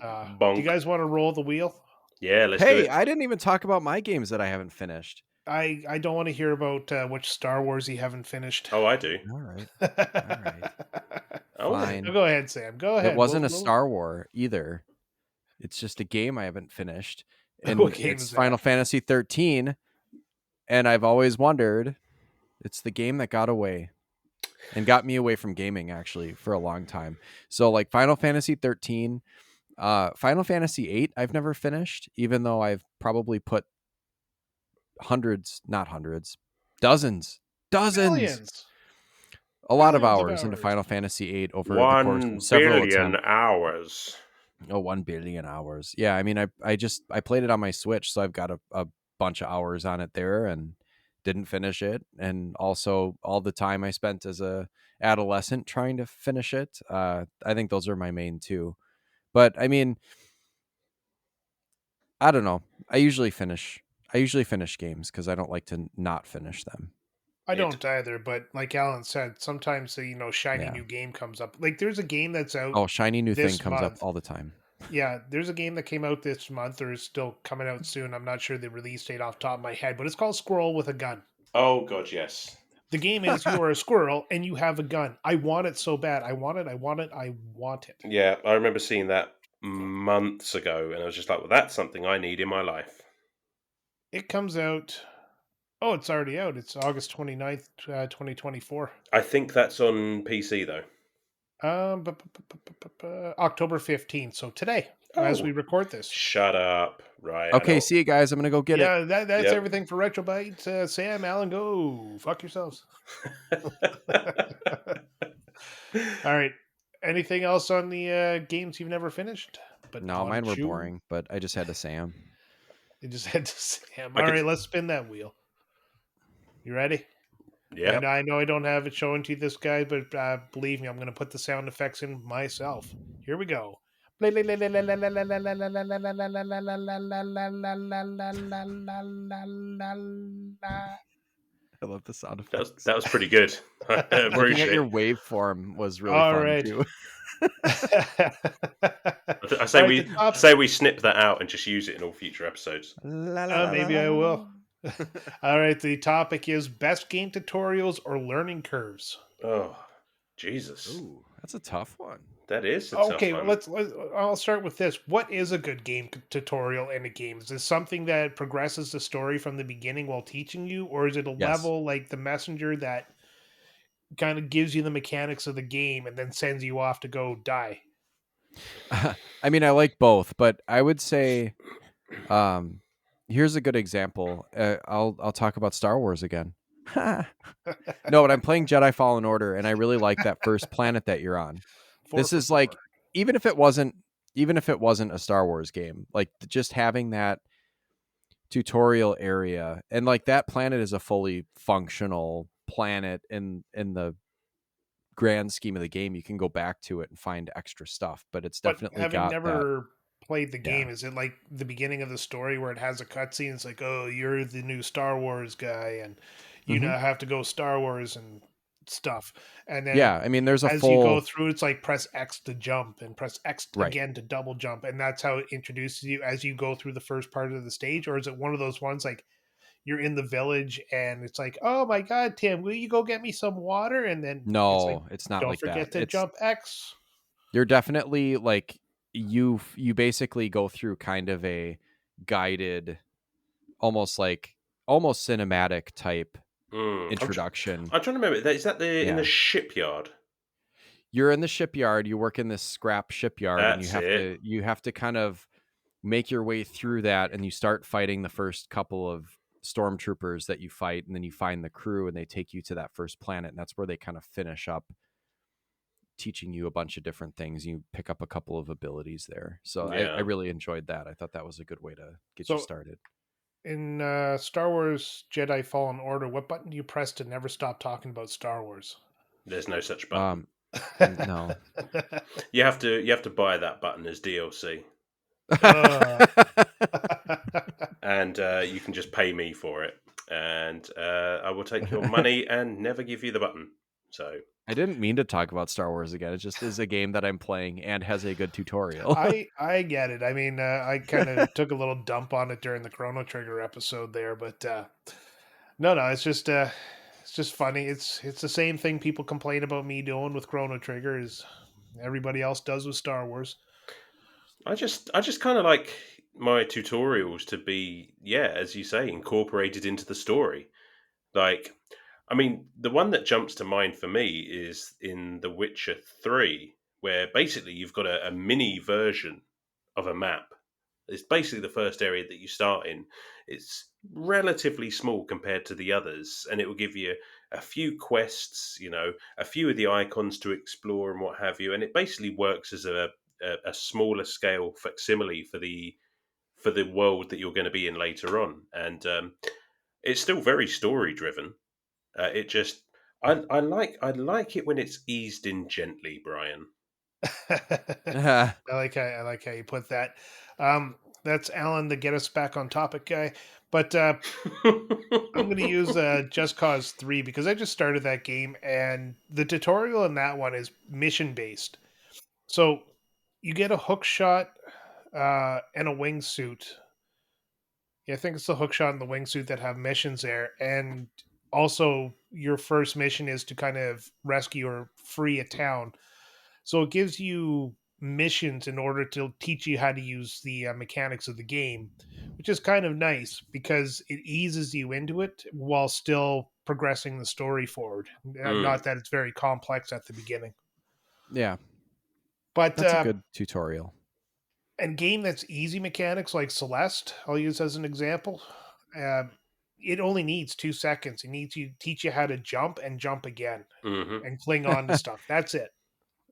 Do you
Bonk.
guys want to roll the wheel?
Yeah, let's do
Hey,
it.
I didn't even talk about my games that I haven't finished.
I don't want to hear about which Star Wars you haven't finished.
Oh, I do.
All right.
All
right.
Oh,
Fine.
Go ahead, Sam. Go ahead.
It wasn't a Star War either. It's just a game I haven't finished. And
What game
it's
is that?
Final Fantasy 13. And I've always wondered, it's the game that got away and got me away from gaming actually for a long time. So like Final Fantasy 13, Final Fantasy 8 I've never finished, even though I've probably put dozens,
Millions.
a lot of
Billions of
hours into
hours.
Final Fantasy 8 over the course of
1
several
billion
attempts.
hours.
Oh, 1 billion hours. Yeah, I mean, I played it on my Switch, so I've got a bunch of hours on it there and didn't finish it. And also all the time I spent as a adolescent trying to finish it. I think those are my main two. But I mean, I don't know. I usually finish games because I don't like to not finish them.
I don't either, but like Alan said, sometimes the shiny
Yeah.
new game comes up. Like there's a game that's out
Oh, shiny new thing
this
comes up
month.
all the time.
Yeah, there's a game that came out this month or is still coming out soon. I'm not sure the release date off the top of my head, but it's called Squirrel with a Gun.
Oh, God, yes.
The game is you are a squirrel and you have a gun. I want it so bad. I want it. I want it. I want it.
Yeah, I remember seeing that months ago, and I was just like, well, that's something I need in my life.
It comes out. Oh, it's already out. It's August 29th, 2024.
I think that's on PC, though.
October 15th. So today, as
Oh.
we record this.
Shut up. Right.
Okay, see you guys. I'm going to go get it.
Yeah, that's
Yep.
everything for RetroBytes. Sam, Alan, go. Fuck yourselves. All right. Anything else on the games you've never finished? But
No, mine were boring, but I just had to say them.
You just had to Sam. All right, let's spin that wheel. You ready?
Yeah.
And I know I don't have it showing to you this guy, but believe me, I'm going to put the sound effects in myself. Here we go.
I love the sound effects.
That was pretty good. I
Looking
appreciate
at your
it.
waveform was really
All
fun
right.
too.
I say we snip that out and just use it in all future episodes.
Maybe I will. All right, the topic is best game tutorials or learning curves.
Oh, Jesus.
Ooh, that's a tough one.
That is a tough
Okay,
one.
I'll start with this. What is a good game tutorial in a game? Is this something that progresses the story from the beginning while teaching you, or is it a
Yes.
level like the messenger that kind of gives you the mechanics of the game and then sends you off to go die?
I mean, I like both, but I would say, here's a good example. I'll talk about Star Wars again. No, but I'm playing Jedi Fallen Order, and I really like that first planet that you're on. This is like, even if it wasn't a Star Wars game, like just having that tutorial area, and like that planet is a fully functional planet in the grand scheme of the game. You can go back to it and find extra stuff, but it's definitely
having
got
never played the
Yeah.
game, is it like the beginning of the story where it has a cutscene? It's like, oh, you're the new Star Wars guy, and you now have to go Star Wars and stuff. And then
I mean, there's a
as
full
you go through, it's like press X to jump and press X
Right.
again to double jump, and that's how it introduces you as you go through the first part of the stage. Or is it one of those ones like you're in the village and it's like, oh my god, Tim, will you go get me some water? And then
No, it's not
don't
like
forget
that.
to jump X.
You're definitely like you basically go through kind of a guided, almost cinematic type introduction.
I'm trying to remember. Is that in the shipyard?
you're in the shipyard, you work in this scrap shipyard, and
That's it.
you have to kind of make your way through that, and you start fighting the first couple of stormtroopers that you fight, and then you find the crew and they take you to that first planet, and that's where they kind of finish up teaching you a bunch of different things. You pick up a couple of abilities there. So I
Yeah.
really enjoyed that. I thought that was a good way to get you
So
started.
in Star Wars Jedi Fallen Order, what button do you press to never stop talking about Star Wars?
There's no such button.
No.
You have to buy that button as DLC,
Ugh.
and you can just pay me for it, and I will take your money and never give you the button. So
I didn't mean to talk about Star Wars again. It just is a game that I'm playing and has a good tutorial.
I get it. I mean, I kind of took a little dump on it during the Chrono Trigger episode there, but no, it's just funny. It's the same thing people complain about me doing with Chrono Trigger as everybody else does with Star Wars.
I just kind of like my tutorials to be, yeah, as you say, incorporated into the story. Like, I mean, the one that jumps to mind for me is in The Witcher 3, where basically you've got a mini version of a map. It's basically the first area that you start in. It's relatively small compared to the others, and it will give you a few quests, a few of the icons to explore and what have you. And it basically works as a smaller scale facsimile for the world that you're going to be in later on. And it's still very story driven. It just I like it when it's eased in gently, Brian.
I like how you put that. That's Alan, the get us back on topic guy. But I'm going to use Just Cause 3 because I just started that game and the tutorial in that one is mission based. So you get a hook shot and a wingsuit. Yeah, I think it's the hook shot and the wingsuit that have missions there. And also, your first mission is to kind of rescue or free a town. So it gives you missions in order to teach you how to use the mechanics of the game, which is kind of nice because it eases you into it while still progressing the story forward.
Mm.
Not that it's very complex at the beginning,
Yeah,
but
that's a good tutorial.
and game that's easy mechanics like Celeste, I'll use as an example. Uh, it only needs 2 seconds. It needs to teach you how to jump and jump again
Hmm.
and cling on to stuff. That's it.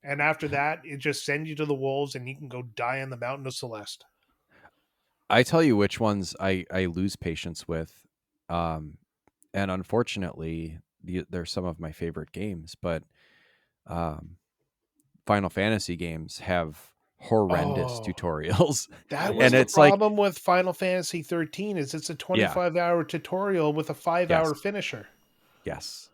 And after that, it just sends you to the wolves, and you can go die on the mountain of Celeste.
I tell you which ones I lose patience with. And unfortunately, they're some of my favorite games, but um, Final Fantasy games have horrendous
Oh,
tutorials.
that was
And
the
Mm.
it's like,
problem with Final Fantasy 13 is it's a
yeah,
25-hour tutorial with a 5-hour
yes,
finisher.
yes.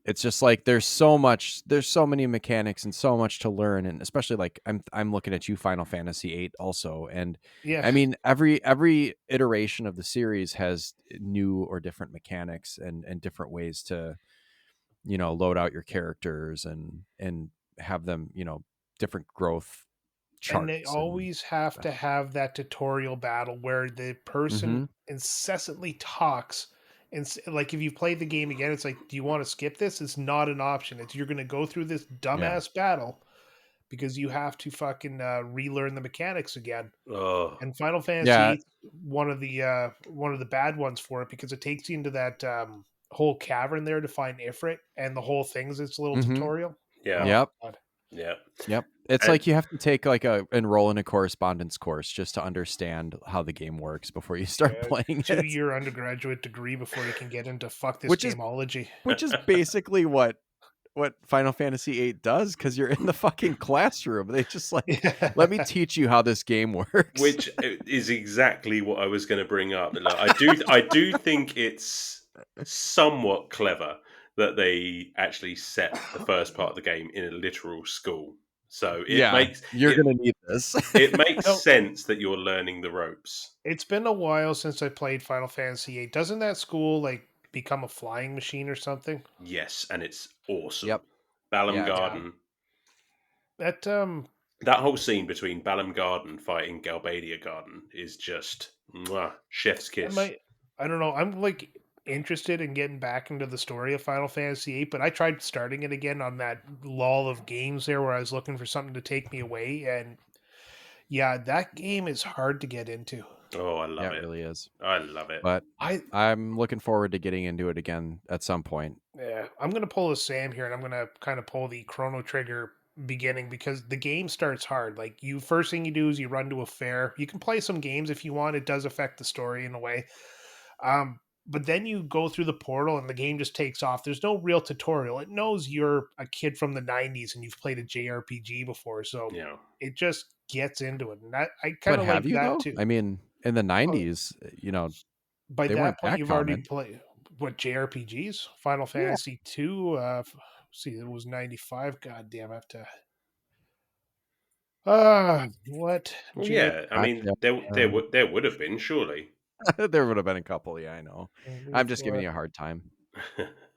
It's just like there's so many mechanics and so much to learn, and especially like I'm looking at you, Final Fantasy 8 also. And
Yeah,
I mean, every iteration of the series has new or different mechanics and different ways to, load out your characters and have them, different growth
and they
charts and
always have to have that tutorial battle where the person
mm-hmm.
incessantly talks. And like if you play the game again, it's like, do you want to skip this? It's not an option. It's you're going to go through this
Yeah.
dumbass battle because you have to fucking relearn the mechanics again.
Oh,
And Final Fantasy
Yeah.
8 one of the bad ones for it because it takes you into that whole cavern there to find Ifrit, and the whole thing's its little
Mm-hmm.
tutorial.
yeah,
Oh
Yep.
god.
yeah.
Yep. It's
And
like you have to take like enroll in a correspondence course just to understand how the game works before you start
Yeah,
playing it.
2-year undergraduate degree before you can get into fuck this
Which is
gameology.
basically what Final Fantasy 8 does, because you're in the fucking classroom. They just like, let me
Yeah.
teach you how this game works.
which is exactly what I was going to bring up. Like, I do think it's somewhat clever that they actually set the first part of the game in a literal school. So it
Yeah,
makes
you're
it
gonna need this.
it makes
No,
sense that you're learning the ropes.
it's been a while since I played Final Fantasy 8. Doesn't that school like become a flying machine or something?
Yes, and it's awesome.
Yep.
Balam
Yeah, it's
Yeah.
cool.
Garden.
That
That whole scene between Balam Garden fighting Galbadia Garden is just chef's
I
kiss.
might I don't know. I'm like interested in getting back into the story of Final Fantasy VIII, but I tried starting it again on that lull of games there where I was looking for something to take me away, and yeah, that game is hard to get into.
Oh, I
Yeah,
love
it
it.
really is.
I love it.
But
I
I'm looking forward to getting into it again at some point.
Yeah, I'm gonna pull a Sam here, and I'm gonna kind of pull the Chrono Trigger beginning because the game starts hard. Like you, first thing you do is you run to a fair. You can play some games if you want. It does affect the story in a way. But then you go through the portal, and the game just takes off. There's no real tutorial. It knows you're a kid from the '90s and you've played a JRPG before, so
Yeah.
it just gets into it, and that I kind
But
of
have
like
you
that
though?
too.
I mean, in the
Oh,
90s,
by
they
that
weren't
point,
that
you've already
common.
played what JRPGs? Final
Yeah.
Fantasy two. See, it was 95. God damn, I have to. What
Well,
J?
yeah. I mean,
Gotcha.
there would have been surely.
There would have been a couple, yeah, I know. I'm just giving you a hard time.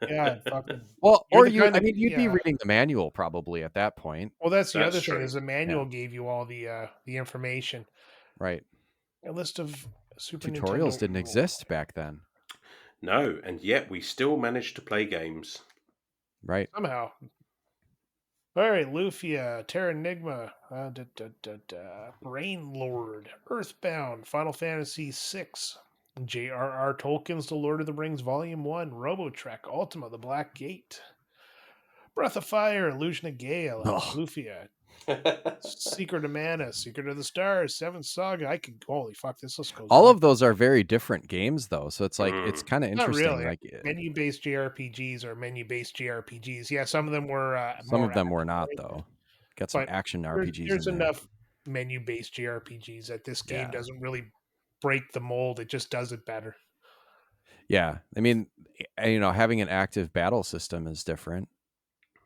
Yeah, fucking.
Well,
You're
or
the kind
I
of
mean, you'd be
yeah.
reading the manual probably at that point.
Well, that's the
That's
other thing
true.
is the
Yeah,
manual gave you all the information.
right.
A list of Super
Tutorials
Nintendo
didn't exist back then,
No, and yet we still managed to play games.
right?
somehow. All right, Lufia, Terranigma, Brain Lord, Earthbound, Final Fantasy VI, J.R.R. Tolkien's The Lord of the Rings Volume 1, Robotrek, Ultima, The Black Gate, Breath of Fire, Illusion of Gale,
Ugh.
Lufia, Secret of Mana, Secret of the Stars, Seventh Saga. I could, holy fuck, this list goes
All
on.
of those are very different games, though. So it's like it's
Mm.
kind of
Not
interesting.
really.
Like
Menu-based JRPGs are menu-based JRPGs. Yeah, some of them were
some
more
of them were not,
action-oriented,
though. Got some
but
action
there's
RPGs
there's
in there.
enough menu-based JRPGs that this game
Yeah,
doesn't really break the mold. It just does it better.
yeah. I mean, having an active battle system is different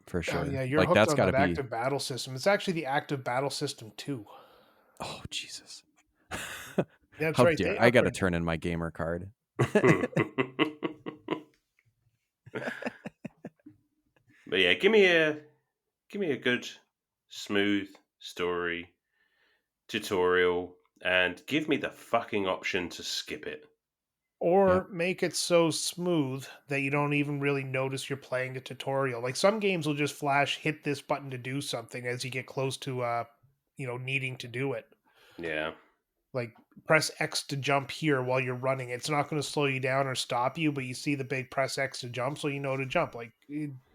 for
Oh
sure.
yeah, you're
Like
hooked
that's
on
got to
that
be.
active battle system. It's actually the active battle system too.
Oh Jesus!
That's
How
right.
dare
They
I got to
upgrade.
turn in my gamer card?
But yeah, give me a good, smooth story tutorial, and give me the fucking option to skip it.
Yep.
Or make it so smooth that you don't even really notice you're playing a tutorial. Like some games will just flash hit this button to do something as you get close to needing to do it.
Yeah,
Like press X to jump here while you're running. It's not going to slow you down or stop you, but you see the big press X to jump, so you know to jump. Like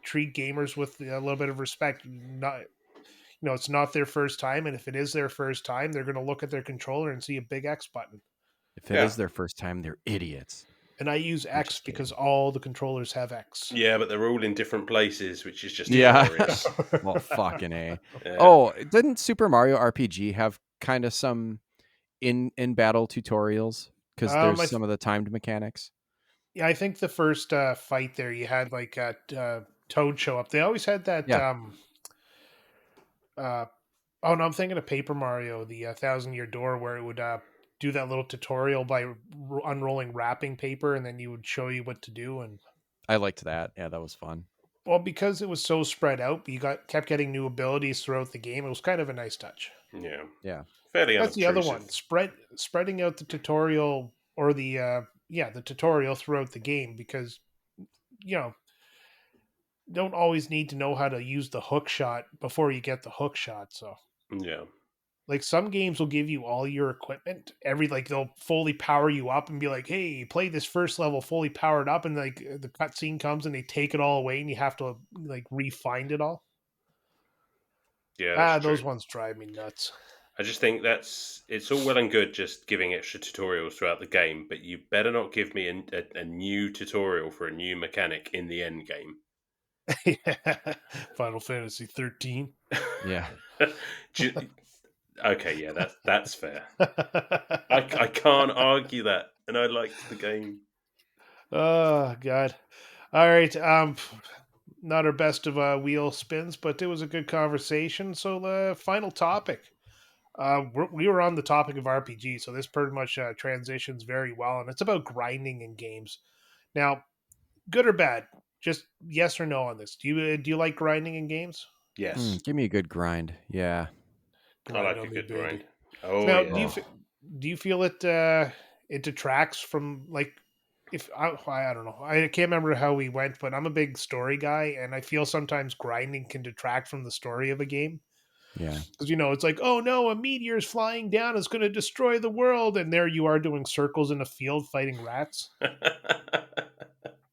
treat gamers with a little bit of respect. Not it's not their first time, and if it is their first time, they're going to look at their controller and see a big X button.
If it
yeah,
is their first time, they're idiots.
And I use
I'm
X
just
because
kidding.
all the controllers have X.
yeah. But they're all in different places, which is just
Yeah.
hilarious.
Well, fucking a.
Yeah,
Oh, didn't Super Mario RPG have kind of some in battle tutorials? Because there's
I
some of the timed mechanics.
yeah, I think the first fight there, you had like Toad show up. They always had that.
Yeah,
Uh, oh no, I'm thinking of Paper Mario, the Thousand Year Door, where it would do that little tutorial by unrolling wrapping paper, and then you would show you what to do. And
I liked that. Yeah, that was fun.
well, because it was so spread out, you kept getting new abilities throughout the game. It was kind of a nice touch.
yeah.
Yeah.
Fairly
That's the other one.
unobtrusive.
Spreading out the tutorial or the tutorial throughout the game because you know don't always need to know how to use the hook shot before you get the hook shot. So
Yeah,
like some games will give you all your equipment, like they'll fully power you up and be like, "Hey, play this first level fully powered up," and like the cutscene comes and they take it all away and you have to like re-find it all.
yeah. That's
Those
true.
ones drive me nuts.
I just think it's all well and good just giving extra tutorials throughout the game, but you better not give me a new tutorial for a new mechanic in the end game.
Final Fantasy 13.
Yeah.
Okay, yeah, that's fair. I can't argue that, and I liked the game.
Oh God. All right. Not our best of wheel spins, but it was a good conversation. So the final topic. We were on the topic of RPG, so this pretty much transitions very well, and it's about grinding in games. Now, good or bad? Just yes or no on this. Do you like grinding in games?
Yes,
Give me a good grind. Yeah.
I
Grind
like a
on me,
good
baby.
grind. Oh
Now,
yeah.
do you feel it? It detracts from like if I don't know, I can't remember how we went, but I'm a big story guy, and I feel sometimes grinding can detract from the story of a game.
Yeah.
Because it's like, oh no, a meteor's flying down, it's going to destroy the world, and there you are doing circles in a field fighting rats.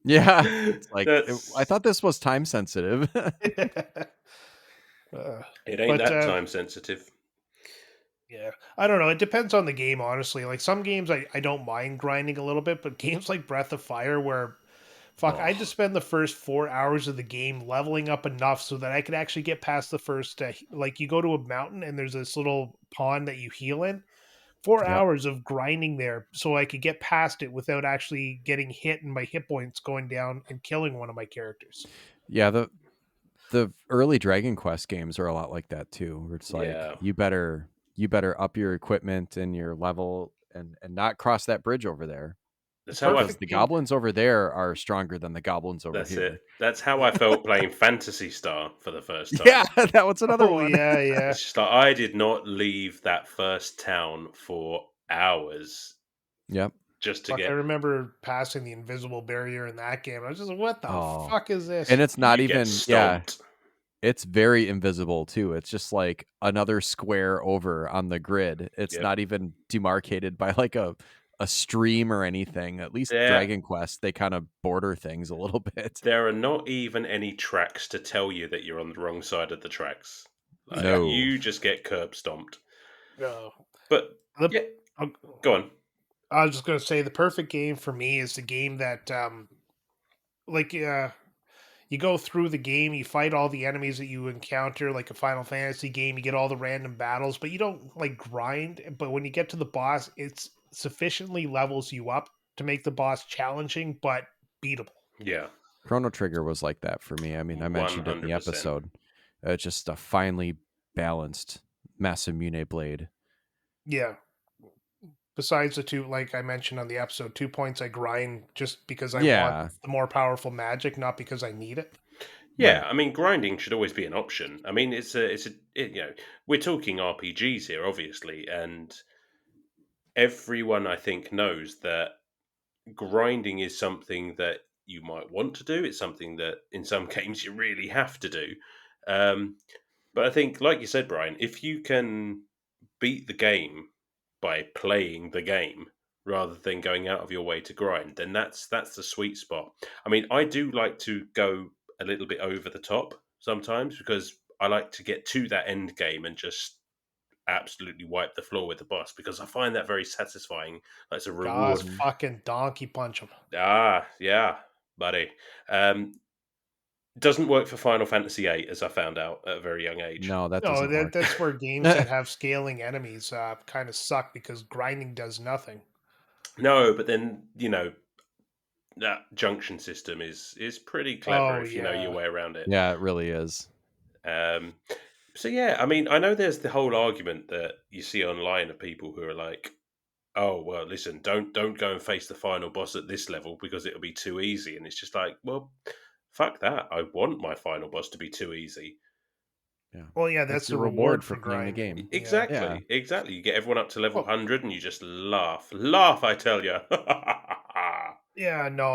Yeah. It's like I
That's
thought this was time sensitive.
Uh,
it. Ain't
but
that time sensitive?
yeah, I don't know. It depends on the game, honestly. Like some games, I don't mind grinding a little bit, but games like Breath of Fire, where fuck, I just
Oh,
spend the first 4 hours of the game leveling up enough so that I could actually get past the first. Like you go to a mountain and there's this little pond that you heal in. Four
Yep.
hours of grinding there so I could get past it without actually getting hit and my hit points going down and killing one of my characters.
Yeah, the early Dragon Quest games are a lot like that too, where it's like
yeah.
you better up your equipment and your level and not cross that bridge over there
The
That's how I.
because the
perfect game.
goblins over there are stronger than the goblins over
That's it.
here.
That's how I
Yeah.
felt playing Fantasy Star for the first
Yeah,
time.
that was another
Oh
one.
yeah, yeah.
It's just like I did not leave that first town for hours
Yep.
just to
Fuck, I
get.
remember passing the invisible barrier in that game. I was just like, what the
Oh.
fuck is
And
this?
it's not
You get
even yeah,
stomped.
it's very invisible too. It's just like another square over on the grid. It's
Yep.
not even demarcated by like a stream or anything. At least
There,
Dragon Quest, they kind of border things a little bit.
there are not even any tracks to tell you that you're on the wrong side of the tracks. Like
Yeah.
No.
you just get curb stomped.
Uh,
But
the,
yeah,
uh,
go on.
I was just gonna say the perfect game for me is the game that like you go through the game, you fight all the enemies that you encounter, like a Final Fantasy game, you get all the random battles, but you don't like grind. But when you get to the boss, it's sufficiently levels you up to make the boss challenging but beatable.
Yeah,
Chrono Trigger was like that for me. I mean, I
one
mentioned it in the
hundred percent.
episode. Just a finely balanced Masamune blade.
Yeah. Besides the two, like I mentioned on the episode, 2 points I grind just because I want
Yeah,
the more powerful magic, not because I need it.
Yeah,
right.
I mean, grinding should always be an option. I mean, we're talking RPGs here, obviously, and everyone I think knows that grinding is something that you might want to do. It's something that in some games you really have to do. Um, but I think, like you said, Brian, if you can beat the game by playing the game rather than going out of your way to grind, then that's the sweet spot. I mean, I do like to go a little bit over the top sometimes because I like to get to that end game and just absolutely wipe the floor with the boss because I find that very satisfying. That's a reward.
Guys,
Mhm.
fucking donkey punch them.
Ah, yeah, buddy. Um, doesn't work for Final Fantasy VIII, as I found out at a very young age.
No, that
No,
doesn't work.
that's where games that have scaling enemies kind of suck because grinding does nothing.
No, but then that junction system is pretty clever
Oh
if you know your
yeah.
way around it.
Yeah, it really is.
Um, so yeah, I mean, I know there's the whole argument that you see online of people who are like, "Oh, well, listen, don't go and face the final boss at this level because it'll be too easy." And it's just like, well, fuck that. I want my final boss to be too easy.
Yeah.
Well, yeah,
That's
that's the
your
reward
reward for
for
playing the
grinding.
game.
Yeah.
Yeah.
Exactly, exactly. You get everyone up to level
Well,
100 and you just laugh, I tell you.
yeah, no,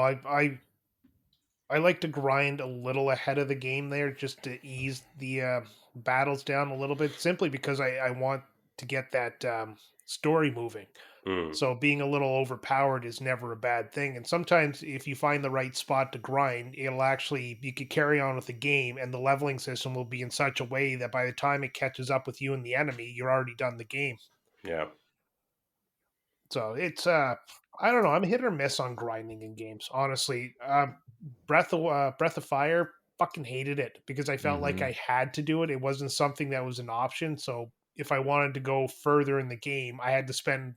I like to grind a little ahead of the game there just to ease the battles down a little bit, simply because I want to get that story moving.
Hmm,
So being a little overpowered is never a bad thing. And sometimes if you find the right spot to grind, it'll actually you could carry on with the game and the leveling system will be in such a way that by the time it catches up with you and the enemy, you're already done the game.
yeah.
So it's I don't know, I'm hit or miss on grinding in games, honestly. Breath of Fire, fucking hated it because I felt like
Hmm.
I had to do it. It wasn't something that was an option. So if I wanted to go further in the game, I had to spend,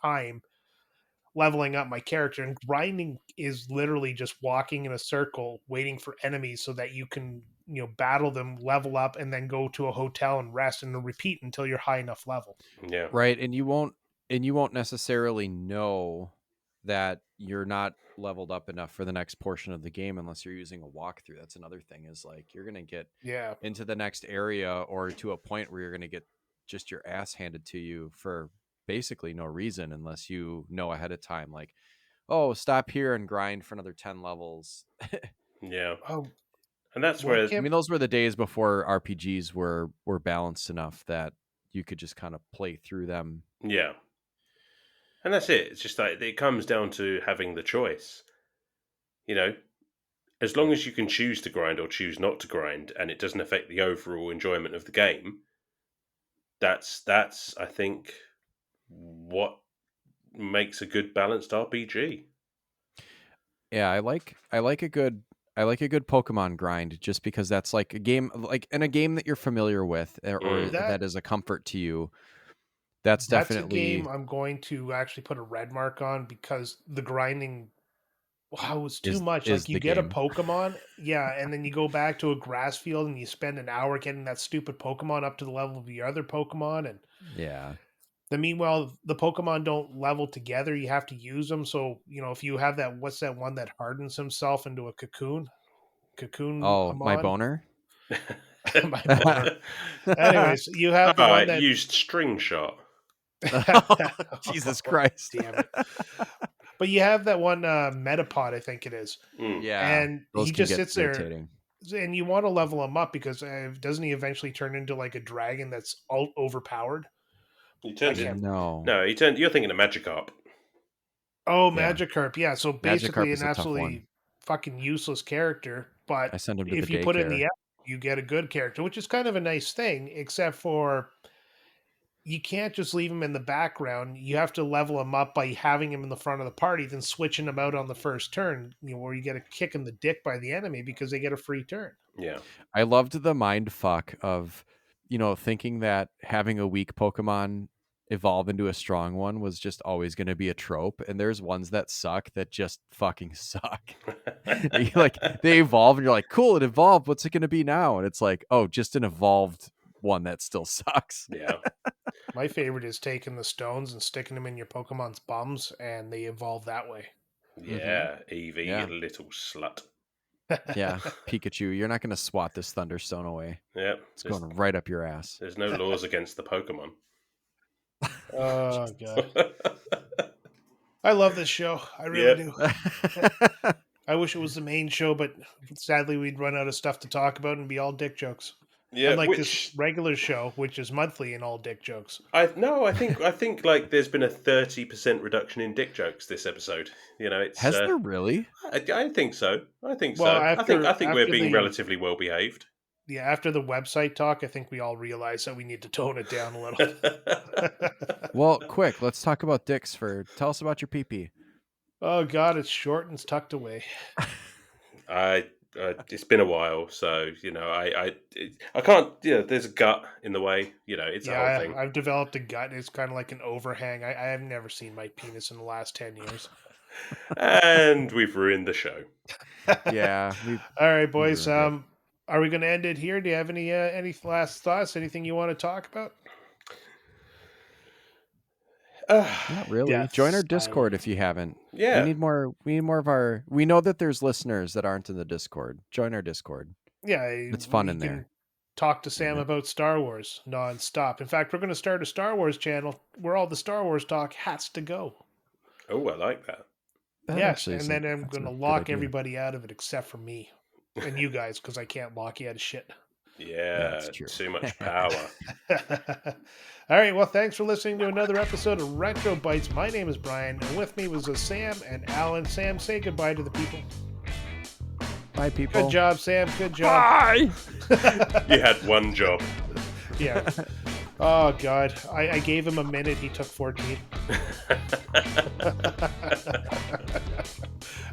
time leveling up my character, and grinding is literally just walking in a circle waiting for enemies so that you can battle them, level up, and then go to a hotel and rest and then repeat until you're high enough level.
Yeah,
Right, and you won't necessarily know that you're not leveled up enough for the next portion of the game unless you're using a walkthrough. That's another thing is like you're going to get
Yeah.
into the next area or to a point where you're going to get just your ass handed to you for basically no reason unless you know ahead of time like oh, stop here and grind for another 10 levels.
Yeah,
Oh,
and that's
what
where
I
kept
mean, those were the days before RPGs were balanced enough that you could just kind of play through them.
yeah, and that's it. It's just like it comes down to having the choice. You know, as long as you can choose to grind or choose not to grind, and it doesn't affect the overall enjoyment of the game. That's I think what makes a good balanced RPG.
Yeah, I like a good Pokemon grind just because that's like a game like in a game that you're familiar with or
Mm.
that
that is a comfort to you. That's
that's a game
definitely
I'm going to actually put a red mark on because the grinding, wow, it's too much.
is
Like you
the
get a
game.
Pokemon, yeah, and then you go back to a grass field and you spend an hour getting that stupid Pokemon up to the level of your other Pokemon, and
Yeah.
then meanwhile the Pokemon don't level together. You have to use them. So if you have that, what's that one that hardens himself into a cocoon
Oh, my
Hamon,
boner.
my boner. Anyways, you have the
I
one that.
used string shot.
Jesus
Oh,
Christ.
damn it! But you have that one Metapod, I think it is,
Mm.
Yeah,
and
those
he
can
just
get
sits there,
irritating.
and you want to level him up because doesn't he eventually turn into like a dragon that's all overpowered?
He
I
turns it.
can't.
No.
No, he turned. You're thinking of Magikarp.
Oh,
Yeah.
Magikarp, yeah. So
Magikarp
basically,
is
an
a tough one.
absolutely fucking useless character. But
I send him to the
if you put in the
daycare.
effort, you get a good character, which is kind of a nice thing. Except for you can't just leave him in the background. You have to level him up by having him in the front of the party, then switching him out on the first turn. Where you get a kick in the dick by the enemy because they get a free turn.
Yeah.
I loved the mind fuck of, thinking that having a weak Pokemon evolve into a strong one was just always going to be a trope. And there's ones that suck that just fucking suck. Like they evolve and you're like, cool, it evolved. What's it going to be now? And it's like, oh, just an evolved one that still sucks.
Yeah.
My favorite is taking the stones and sticking them in your Pokemon's bums, and they evolve that way.
Yeah. Eevee,
Yeah.
you little slut.
Yeah. Pikachu, you're not going to swat this Thunderstone away.
Yeah.
It's going right up your ass.
There's no laws against the Pokemon.
Oh god, I love this show. I really
Yep.
do. I wish it was the main show, but sadly we'd run out of stuff to talk about and be all dick jokes.
Yeah.
Unlike this
Which
regular show, which is monthly and all dick jokes.
I think like there's been a 30% reduction in dick jokes this episode. It's
Has there really?
I think so. I think
Well,
so. I think we're
after
being
the
relatively well behaved.
after the website talk, I think we all realize that we need to tone it down a little.
Well, quick, let's talk about dicks tell us about your pee-pee.
Oh god, it's short and it's tucked away.
It's been a while, so I can't. There's a gut in the way. It's a whole thing.
I've developed a gut. It's kind of like an overhang. I have never seen my penis in the last 10 years.
And we've ruined the show.
Yeah.
All right, boys.
ruined
Are we going to end it here? Do you have any last thoughts? Anything you want to talk about?
Not really.
Death
Join our Discord
silence.
if you haven't.
Yeah.
We need more of our we know that there's listeners that aren't in the Discord. Join our Discord.
Yeah,
It's fun
we
in
can
there.
talk to Sam
Yeah.
about Star Wars nonstop. In fact, we're going to start a Star Wars channel where all the Star Wars talk has to go.
Oh, I like that.
That
Yes,
actually
and
is
then I'm
that's a
going to
good
lock
idea.
everybody out of it except for me and you guys because I can't lock you out of shit.
Yeah,
That's true.
too much power.
All right, well, thanks for listening to another episode of Retro Bites. My name is Brian, and with me was Sam and Alan. Sam, say goodbye to the people.
Bye, people.
Good job, Sam. Good job.
Bye.
You had one job.
Yeah. Oh, God. I gave him a minute. He took 14.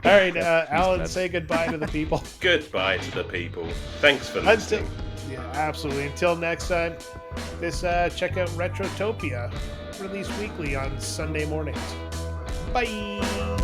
All right, Alan,
bad.
say goodbye to the people.
Goodbye to the people. Thanks for listening.
Yeah, absolutely. Until next time, check out Retrotopia, released weekly on Sunday mornings. Bye.